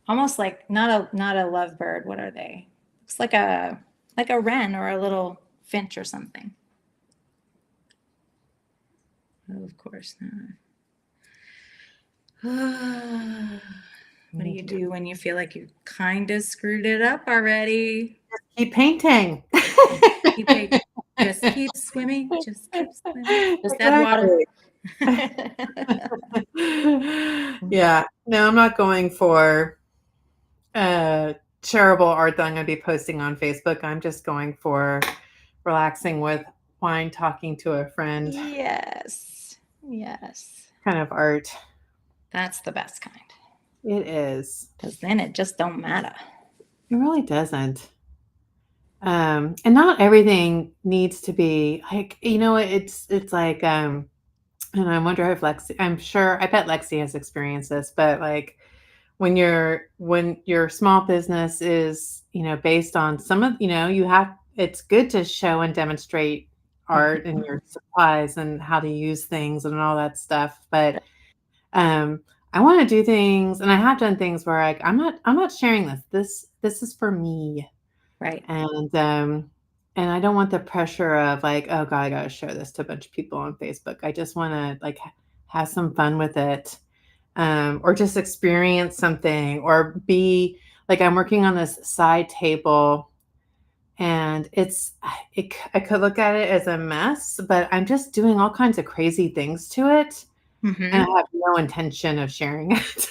almost like not a lovebird. What are they? Looks like a wren or a little finch or something. Oh, of course not. What do you do when you feel like you kind of screwed it up already? Keep painting. Just keep swimming. Just keep swimming. Just add water. Exactly. Yeah. No, I'm not going for shareable art that I'm going to be posting on Facebook. I'm just going for relaxing with wine, talking to a friend Yes. Yes. kind of art. That's the best kind. It is. Because then it just don't matter. It really doesn't. And not everything needs to be like, it's like, and I wonder if Lexi, I bet Lexi has experienced this, but like when your small business is, based on some of, it's good to show and demonstrate art and your supplies and how to use things and all that stuff. But I want to do things, and I have done things where like I'm not sharing this. This is for me. Right. And I don't want the pressure of like, oh God, I gotta show this to a bunch of people on Facebook. I just want to like have some fun with it, or just experience something, or be like I'm working on this side table, and I could look at it as a mess, but I'm just doing all kinds of crazy things to it, and I have no intention of sharing it.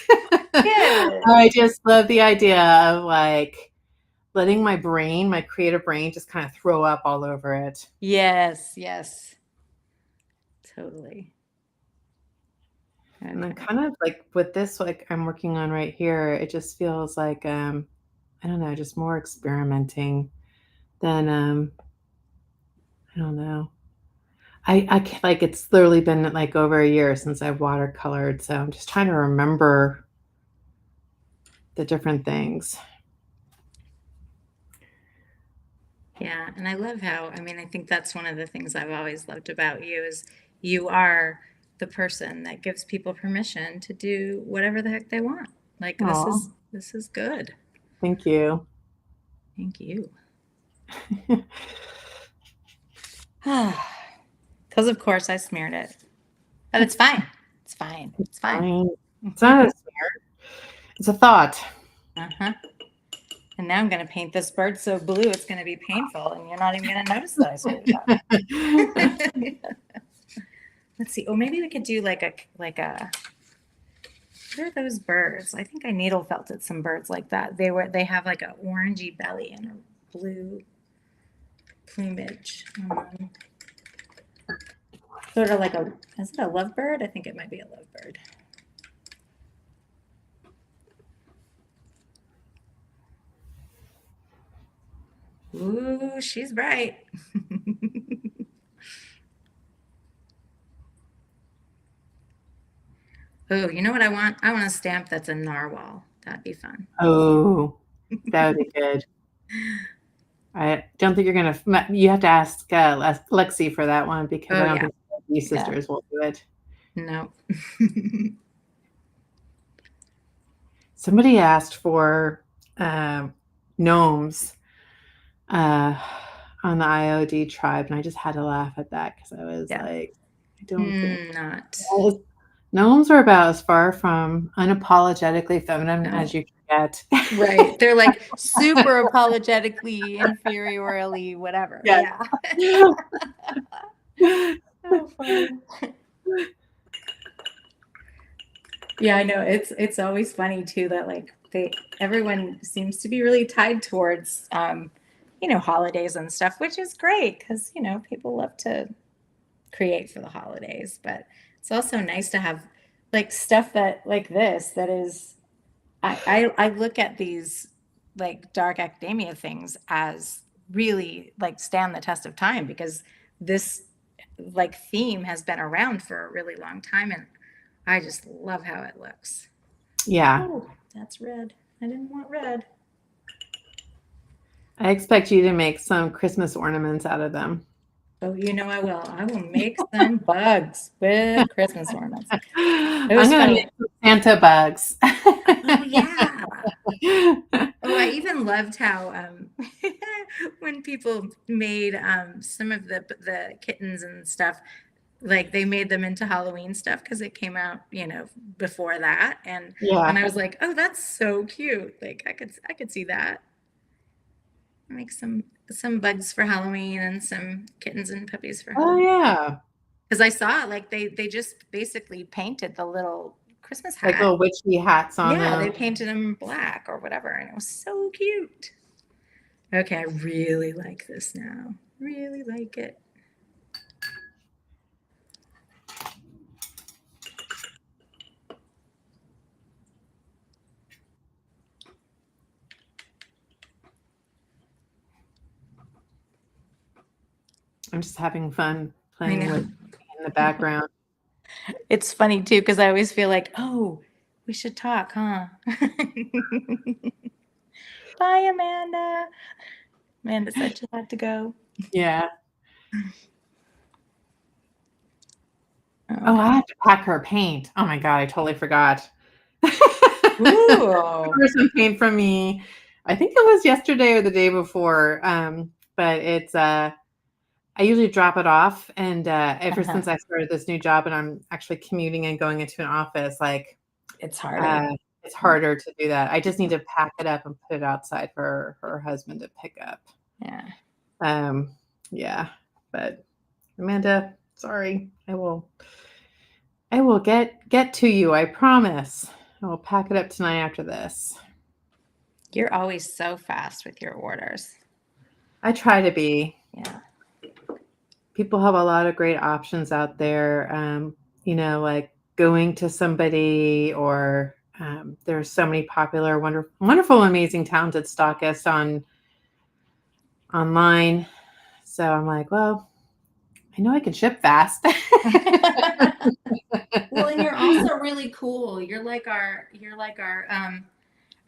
Good. I just love the idea of like letting my creative brain just kind of throw up all over it. Yes. Yes. Totally. And then kind of like with this, like I'm working on right here, it just feels like, I don't know, just more experimenting than, I don't know. Like it's literally been like over a year since I've watercolored. So I'm just trying to remember the different things. Yeah, and I love how, I mean, I think that's one of the things I've always loved about you is you are the person that gives people permission to do whatever the heck they want. Like Aw. This is good. Thank you. Thank you. Because of course I smeared it. But it's fine. It's fine. It's fine. Fine. It's not a smear. It's a thought. Uh-huh. And now I'm going to paint this bird so blue it's going to be painful, and you're not even going to notice that I screwed it up. Let's see. Oh, maybe we could do like a what are those birds? I think I needle felted some birds like that. They have like an orangey belly and a blue plumage. Sort of like is it a lovebird? I think it might be a lovebird. Ooh, she's bright. Oh, you know what I want? I want a stamp that's a narwhal. That'd be fun. Oh, that would be good. I don't think you're gonna. You have to ask Lexi for that one because I don't think these sisters will do it. No. Somebody asked for gnomes on the IOD tribe, and I just had to laugh at that because I was like, I don't think not. Gnomes are about as far from unapologetically feminine as you can get. Right. They're like super apologetically, inferiorly, whatever. Yeah. Oh, funny. Yeah, I know. It's always funny too that like everyone seems to be really tied towards holidays and stuff, which is great because people love to create for the holidays, but it's also nice to have like stuff that like this that is I look at these like dark academia things as really like stand the test of time because this like theme has been around for a really long time and I just love how it looks. Yeah. Oh, that's red. I didn't want red. I expect you to make some Christmas ornaments out of them. Oh, I will. I will make some bugs with Christmas ornaments. I'm going to make some Santa bugs. Oh, yeah. Oh, I even loved how when people made some of the kittens and stuff, like they made them into Halloween stuff because it came out, before that. And I was like, oh, that's so cute. Like I could see that. Make some bugs for Halloween and some kittens and puppies for Halloween. Oh yeah. Because I saw like they just basically painted the little Christmas hat. Like little witchy hats on them. Yeah, they painted them black or whatever, and it was so cute. Okay, I really like this now. Really like it. I'm just having fun playing with in the background. It's funny too because I always feel like, oh, we should talk, huh? Bye, Amanda. Amanda said she had to go. Yeah. Oh, I have to pack her paint. Oh my God, I totally forgot. Ooh. Some paint from me. I think it was yesterday or the day before. But it's I usually drop it off, and ever since I started this new job and I'm actually commuting and going into an office, like it's harder. It's harder to do that. I just need to pack it up and put it outside for her husband to pick up. Yeah. Yeah. But Amanda, sorry. I will get to you. I promise. I will pack it up tonight after this. You're always so fast with your orders. I try to be. Yeah. People have a lot of great options out there. Like going to somebody, or there's so many popular, wonderful, amazing, talented stockists online. So I'm like, well, I know I can ship fast. Well, and you're also really cool. You're like our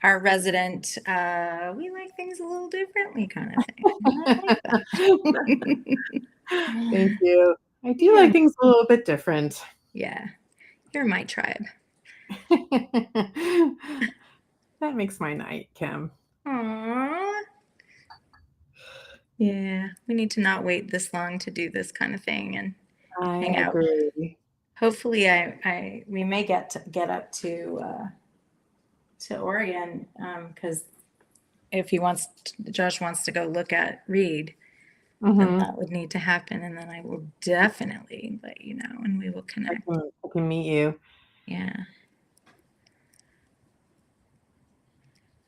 resident, we like things a little differently kind of thing. I like that. Thank you. I do like things a little bit different. Yeah. You're my tribe. That makes my night, Kim. Aww. Yeah, we need to not wait this long to do this kind of thing and I hang out. agree. Hopefully, we may get up to Oregon because if Josh wants to go look at Reed, then that would need to happen, and then I will definitely let you know, and we will connect. I can meet you. Yeah.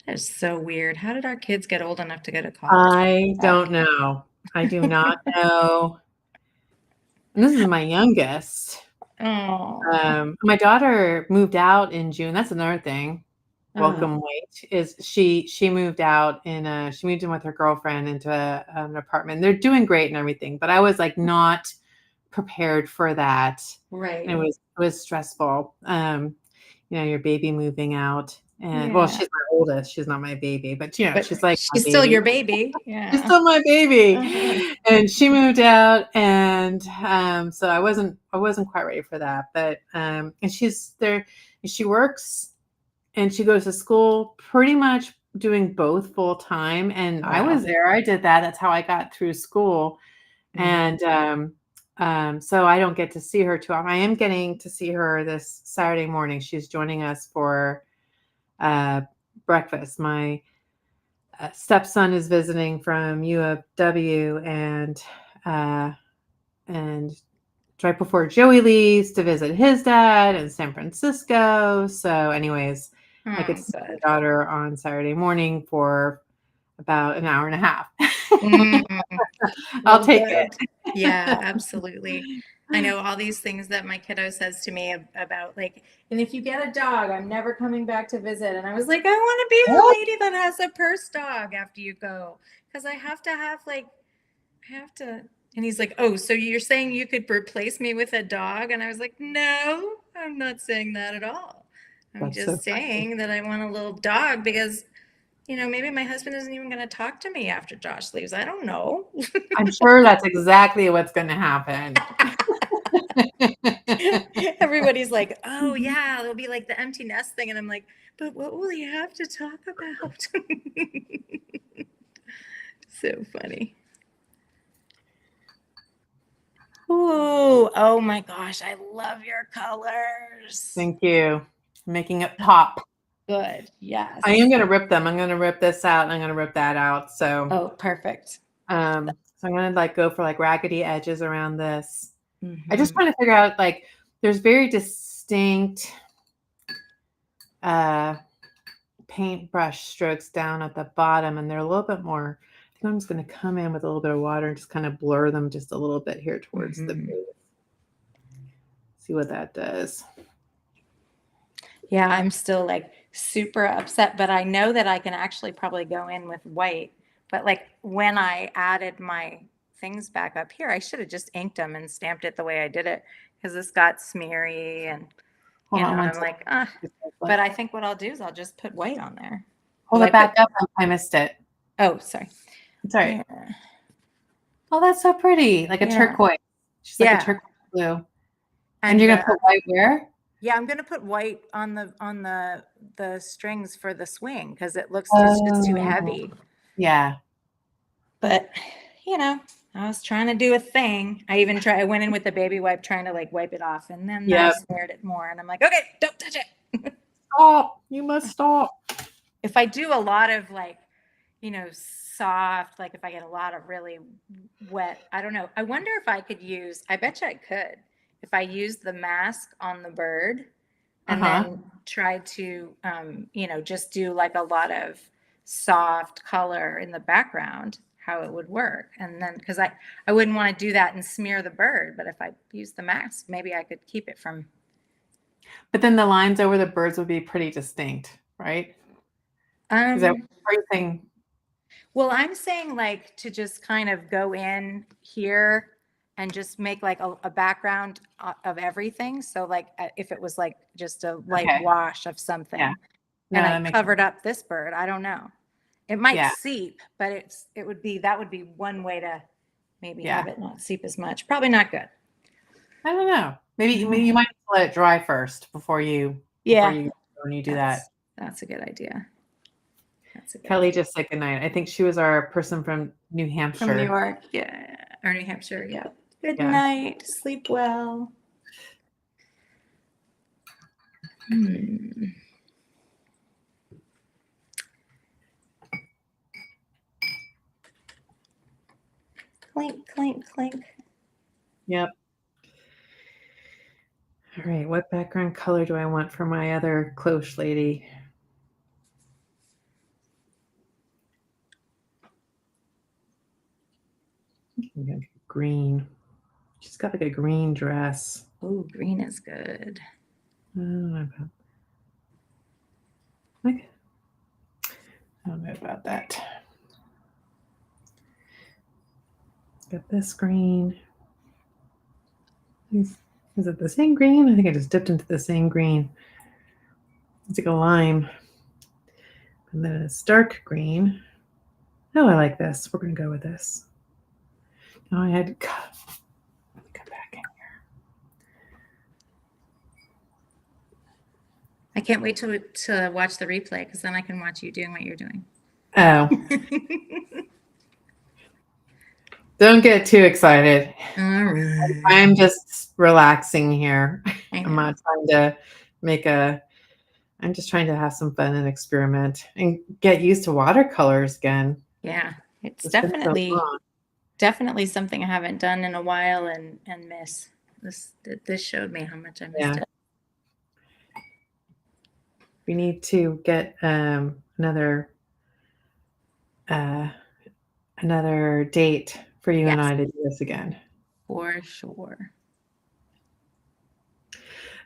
That is so weird. How did our kids get old enough to go to college? I don't know. I do not know. And this is my youngest. Oh. My daughter moved out in June. That's another thing. Welcome wait is she moved out she moved in with her girlfriend into an apartment. They're doing great and everything, but I was like not prepared for that. Right. And it was stressful. Your baby moving out, and Yeah. well, she's my oldest. She's not my baby, but she's like she's still your baby. Yeah. She's still my baby. And she moved out, and so I wasn't quite ready for that. But and she's there, and she works, and she goes to school pretty much doing both full time. And Wow. I was there. I did that. That's how I got through school. And so I don't get to see her too often. I am getting to see her this Saturday morning. She's joining us for breakfast. My stepson is visiting from UFW, and right before Joey leaves to visit his dad in San Francisco. So anyways, I get to see my daughter on Saturday morning for about an hour and a half. I'll take it. Yeah, absolutely. I know all these things that my kiddo says to me about like, and if you get a dog, I'm never coming back to visit. And I was like, I want to be the lady that has a purse dog after you go, because I have to have and he's like, oh, so you're saying you could replace me with a dog? And I was like, no, I'm not saying that at all. I'm just saying that I want a little dog because, maybe my husband isn't even going to talk to me after Josh leaves. I don't know. I'm sure that's exactly what's going to happen. Everybody's like, oh, yeah, there'll be like the empty nest thing. And I'm like, but what will he have to talk about? So funny. Ooh, oh my gosh, I love your colors. Thank you. Making it pop. Good. Yes. I am going to rip them. I'm going to rip this out and I'm going to rip that out. So, oh, perfect. So I'm going to go for like raggedy edges around this. I just want to figure out there's very distinct paintbrush strokes down at the bottom, and they're a little bit more. I think I'm just going to come in with a little bit of water and just kind of blur them just a little bit here towards the base. See what that does. Yeah, I'm still like super upset, but I know that I can actually probably go in with white. But like when I added my things back up here, I should have just inked them and stamped it the way I did it, because this got smeary and I'm like, but I think what I'll do is I'll just put white on there. Hold it back up. I missed it. Oh, sorry. Sorry. Yeah. Oh, that's so pretty. Like a turquoise. She's like a turquoise blue. And you're gonna put white where? Yeah, I'm gonna put white on the strings for the swing because it looks just too heavy. Yeah. But I was trying to do a thing. I went in with the baby wipe trying to like wipe it off, and then I smeared it more, and I'm like, okay, don't touch it. Stop. You must stop. If I do a lot of soft, like if I get a lot of really wet, I don't know. I wonder if I could I bet you I could, if I use the mask on the bird and then try to, just do like a lot of soft color in the background, how it would work. And then, because I wouldn't want to do that and smear the bird, but if I use the mask, maybe I could keep it from. But then the lines over the birds would be pretty distinct, right? Is that what you're saying? Well, I'm saying like to just kind of go in here and just make like a background of everything. So like if it was like just a light wash of something, and I covered up this bird, I don't know. It might seep, but that would be one way to maybe have it not seep as much. Probably not good. I don't know. Maybe you might let it dry first before you when you do that. That's a good idea. That's a good Kelly one. just said goodnight. I think she was our person from New From New Hampshire. York, yeah, or New Hampshire, yeah. Good Yeah. night. Sleep well. Hmm. Clink, clink, clink. Yep. All right. What background color do I want for my other cloche lady? I'm gonna go green. She's got like a green dress. Oh, green is good. I don't know about, like, I don't know about that. Got this green. Is it the same green? I think I just dipped into the same green. It's like a lime. And then it's dark green. Oh, I like this. We're going to go with this. Oh, I had to come back in here. I can't wait to watch the replay because then I can watch you doing what you're doing. Oh, don't get too excited. All right. I'm just relaxing here. I I'm know. not trying to make a, I'm just trying to have some fun and experiment and get used to watercolors again. Yeah, it's It's been so long. definitely something I haven't done in a while and miss. This showed me how much I missed Yeah. it. We need to get another date for you and Yes, I to do this again. for sure.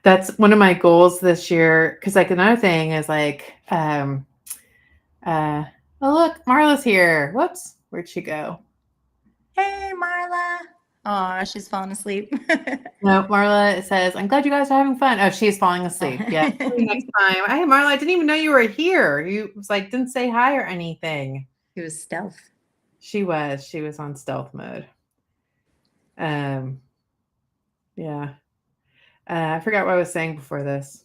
That's one of my goals this year. Because like another thing is like, oh look, Marla's here. Whoops, where'd she go? Hey, Marla. Oh, she's falling asleep. No, Marla says, I'm glad you guys are having fun. Oh, she's falling asleep. Yeah. Maybe next time. Hey, Marla, I didn't even know you were here. You was like, didn't say hi or anything. It was stealth. She was on stealth mode. Yeah. I forgot what I was saying before this.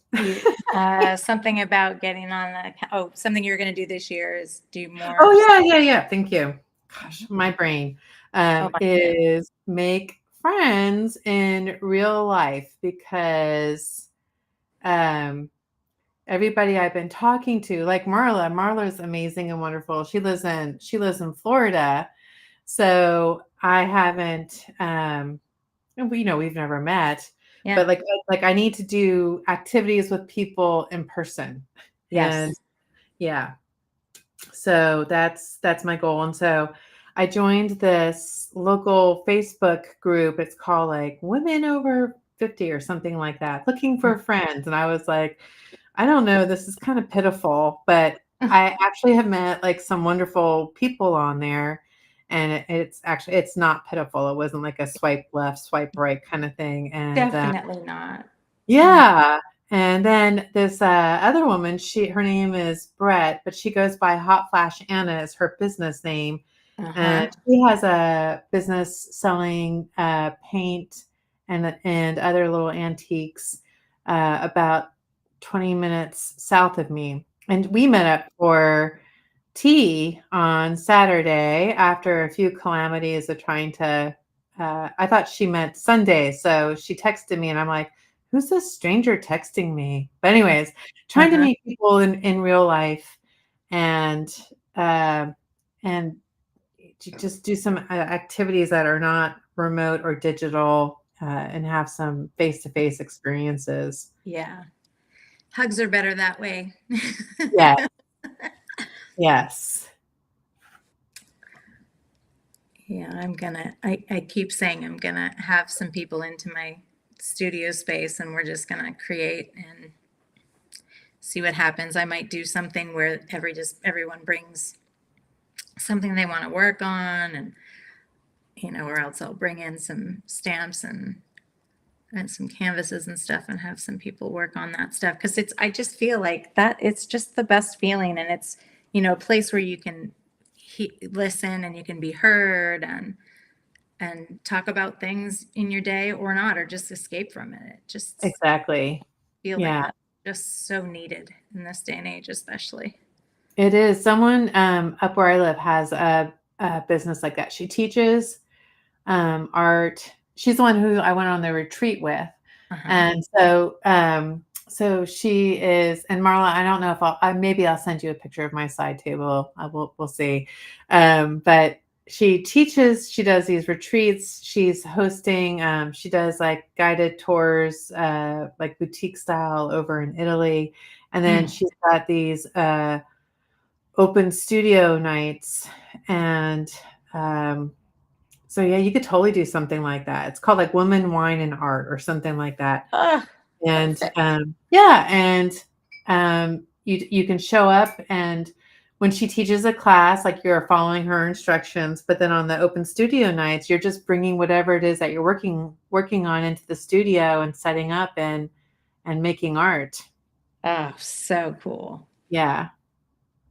Something about getting on something you're going to do this year is do more. Oh, yeah. Thank you. Gosh, my brain Oh, is make friends in real life because everybody I've been talking to, like Marla's amazing and wonderful. She lives in Florida. So I haven't, we've never met, yeah. but like I need to do activities with people in person. Yes. And yeah, so that's my goal. And so I joined this local Facebook group. It's called like Women Over 50 or something like that, looking for friends. And I was like, I don't know, this is kind of pitiful, but I actually have met like some wonderful people on there. And it's not pitiful. It wasn't like a swipe left, swipe right kind of thing. And Definitely not. yeah. And then this other woman, her name is Brett, but she goes by Hot Flash Anna as her business name. Uh-huh. And she has a business selling paint and other little antiques about 20 minutes south of me. And we met up for tea on Saturday after a few calamities of trying to. I thought she meant Sunday. So she texted me, and I'm like, who's this stranger texting me? But, anyways, trying to Uh-huh. meet people in real life and uh, and just do some activities that are not remote or digital and have some face-to-face experiences. Yeah. Hugs are better that way. Yeah. Yes. Yeah, I keep saying I'm gonna have some people into my studio space and we're just gonna create and see what happens. I might do something where everyone brings something they want to work on and or else I'll bring in some stamps and some canvases and stuff and have some people work on that stuff because I just feel like that it's just the best feeling and it's a place where you can listen and you can be heard and talk about things in your day or not or just escape from it. Exactly. Feel like Yeah. that's just so needed in this day and age especially. It is. Someone up where I live has a business like that. She teaches art. She's the one who I went on the retreat with. Uh-huh. And so she is, and Marla, I don't know if maybe I'll send you a picture of my side table. We'll see. But she teaches, she does these retreats. She's hosting, she does like guided tours, like boutique style over in Italy. And then Mm. she's got these, open studio nights. And, um, so yeah, you could totally do something like that. It's called like Woman, Wine, and Art or something like that. Oh, And perfect. yeah, and you can show up, and when she teaches a class, like you're following her instructions, but then on the open studio nights, you're just bringing whatever it is that you're working on into the studio and setting up and making art. Oh, so cool. Yeah.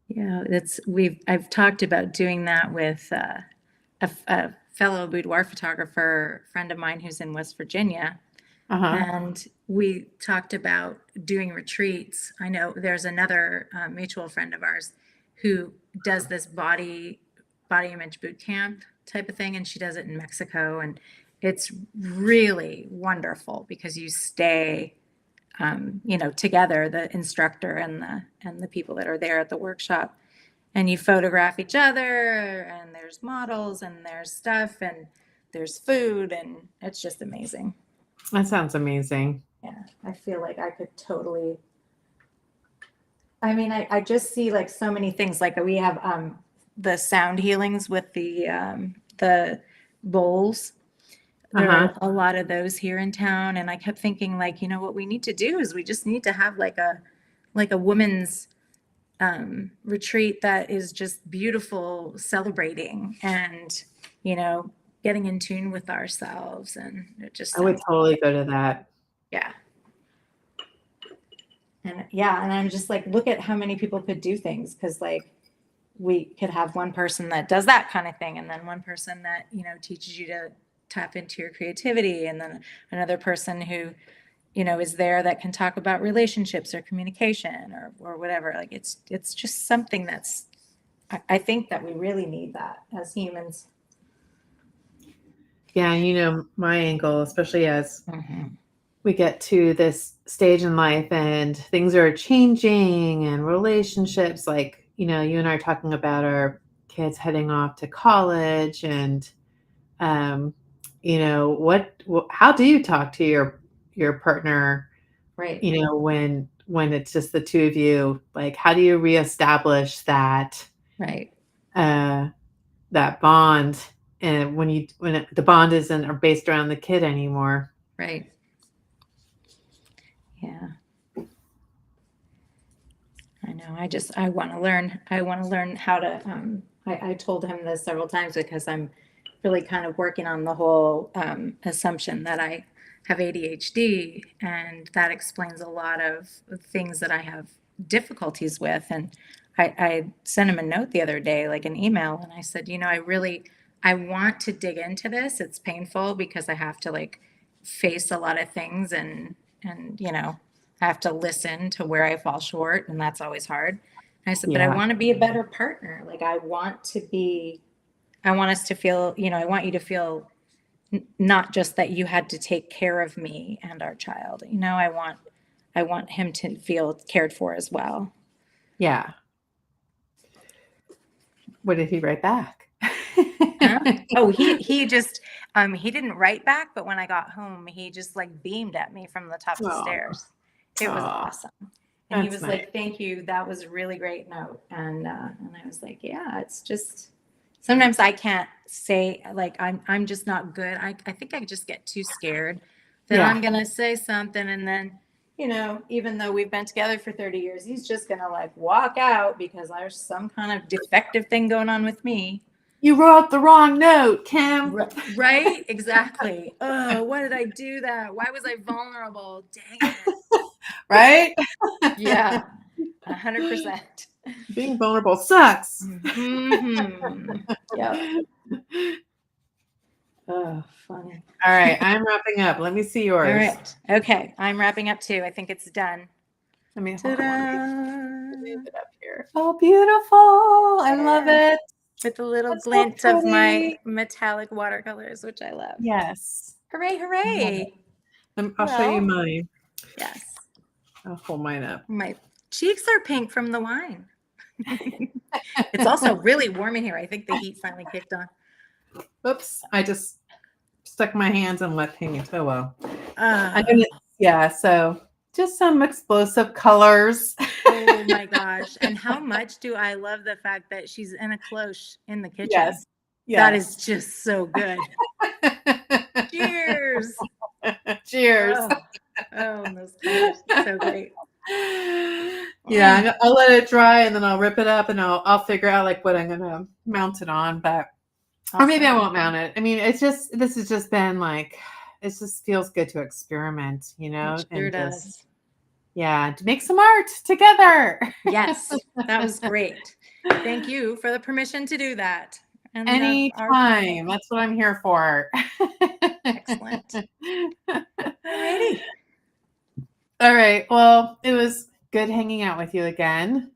Yeah, I've talked about doing that with a fellow boudoir photographer friend of mine who's in West Virginia. Uh-huh. And we talked about doing retreats. I know there's another mutual friend of ours who does this body image boot camp type of thing, and she does it in Mexico, and it's really wonderful because you stay, together, the instructor and the people that are there at the workshop, and you photograph each other, and there's models, and there's stuff, and there's food, and it's just amazing. That sounds amazing. Yeah, I feel like I could totally. I mean, I just see like so many things. Like we have the sound healings with the bowls. There Uh-huh. are a lot of those here in town, and I kept thinking like, what we need to do is we just need to have like a woman's retreat that is just beautiful, celebrating, and you know, getting in tune with ourselves, and it just I would sounds totally go to that. yeah. And yeah, and I'm just like, look at how many people could do things, because like we could have one person that does that kind of thing, and then one person that, teaches you to tap into your creativity, and then another person who, is there that can talk about relationships or communication or whatever. Like it's just something that's I think that we really need that as humans. Yeah, my angle, especially as Mm-hmm. we get to this stage in life and things are changing and relationships, like you and I are talking about our kids heading off to college, and um how do you talk to your partner, Right, when it's just the two of you? Like, how do you reestablish right, uh that bond, and the bond isn't are based around the kid anymore? right. Yeah, I know. I want to learn. I want to learn how to. I told him this several times because I'm really kind of working on the whole assumption that I have ADHD, and that explains a lot of things that I have difficulties with. And I sent him a note the other day, like an email, and I said, I want to dig into this. It's painful because I have to like face a lot of things, and I have to listen to where I fall short, and that's always hard. And I said, but I Yeah. want to be a better partner. Like I want us to feel, I want you to feel not just that you had to take care of me and our child. I want him to feel cared for as well. Yeah. What did he write back? Huh? Oh, he just he didn't write back, but when I got home, he just like beamed at me from the top of the Oh, stairs. It was oh, awesome. And he that's was nice. like, "Thank you. That was a really great note." And I was like, "Yeah, it's just sometimes I can't say like I'm just not good. I think I just get too scared that Yeah. I'm gonna say something, and then even though we've been together for 30 years, he's just gonna like walk out because there's some kind of defective thing going on with me. You wrote the wrong note, Kim. Right? Exactly. Oh, why did I do that? Why was I vulnerable? Dang it. Right? Yeah, 100%. Being vulnerable sucks. Mm-hmm. Yep. Oh, funny. All right, I'm wrapping up. Let me see All yours. right. Okay. I'm wrapping up too. I think it's done. Let me hold on. Ta-da! move it up here. Oh, beautiful. I love Yeah. it. With a little That's so glint of my pretty. metallic watercolors, which I love. Yes. Hooray, I love it. hooray. I'll show you Well, mine. yes. I'll hold mine up. My cheeks are pink from the wine. It's also really warm in here. I think the heat finally kicked on. Oops. I just stuck my hands in wet paint. Oh, well. I'm Uh, gonna, yeah, so just some explosive colors. oh my gosh. And how much do I love the fact that she's in a cloche in the kitchen? Yes. That is Yes. just so good. Cheers. Cheers. Oh, oh, those colors. So great. Mm, Yeah, I'll let it dry and then I'll rip it up and I'll figure out like what I'm gonna mount it on, but or maybe I awesome. won't mount it. I mean, this has just been like it just feels good to experiment, It sure and just does. yeah, to make some art together. Yes, that was great. Thank you for the permission to do that and our fun. Anytime. That's what I'm here for. Excellent. Alrighty. All right. Well, it was good hanging out with you again.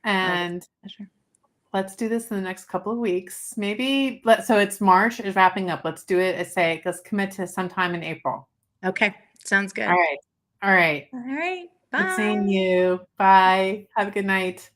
Always And a pleasure. let's do this in the next couple of weeks. Maybe so it's March is wrapping up. Let's do it. Let's commit to sometime in April. Okay, sounds All good. right. All right. All right, Good seeing bye. you. Bye. Have a good night.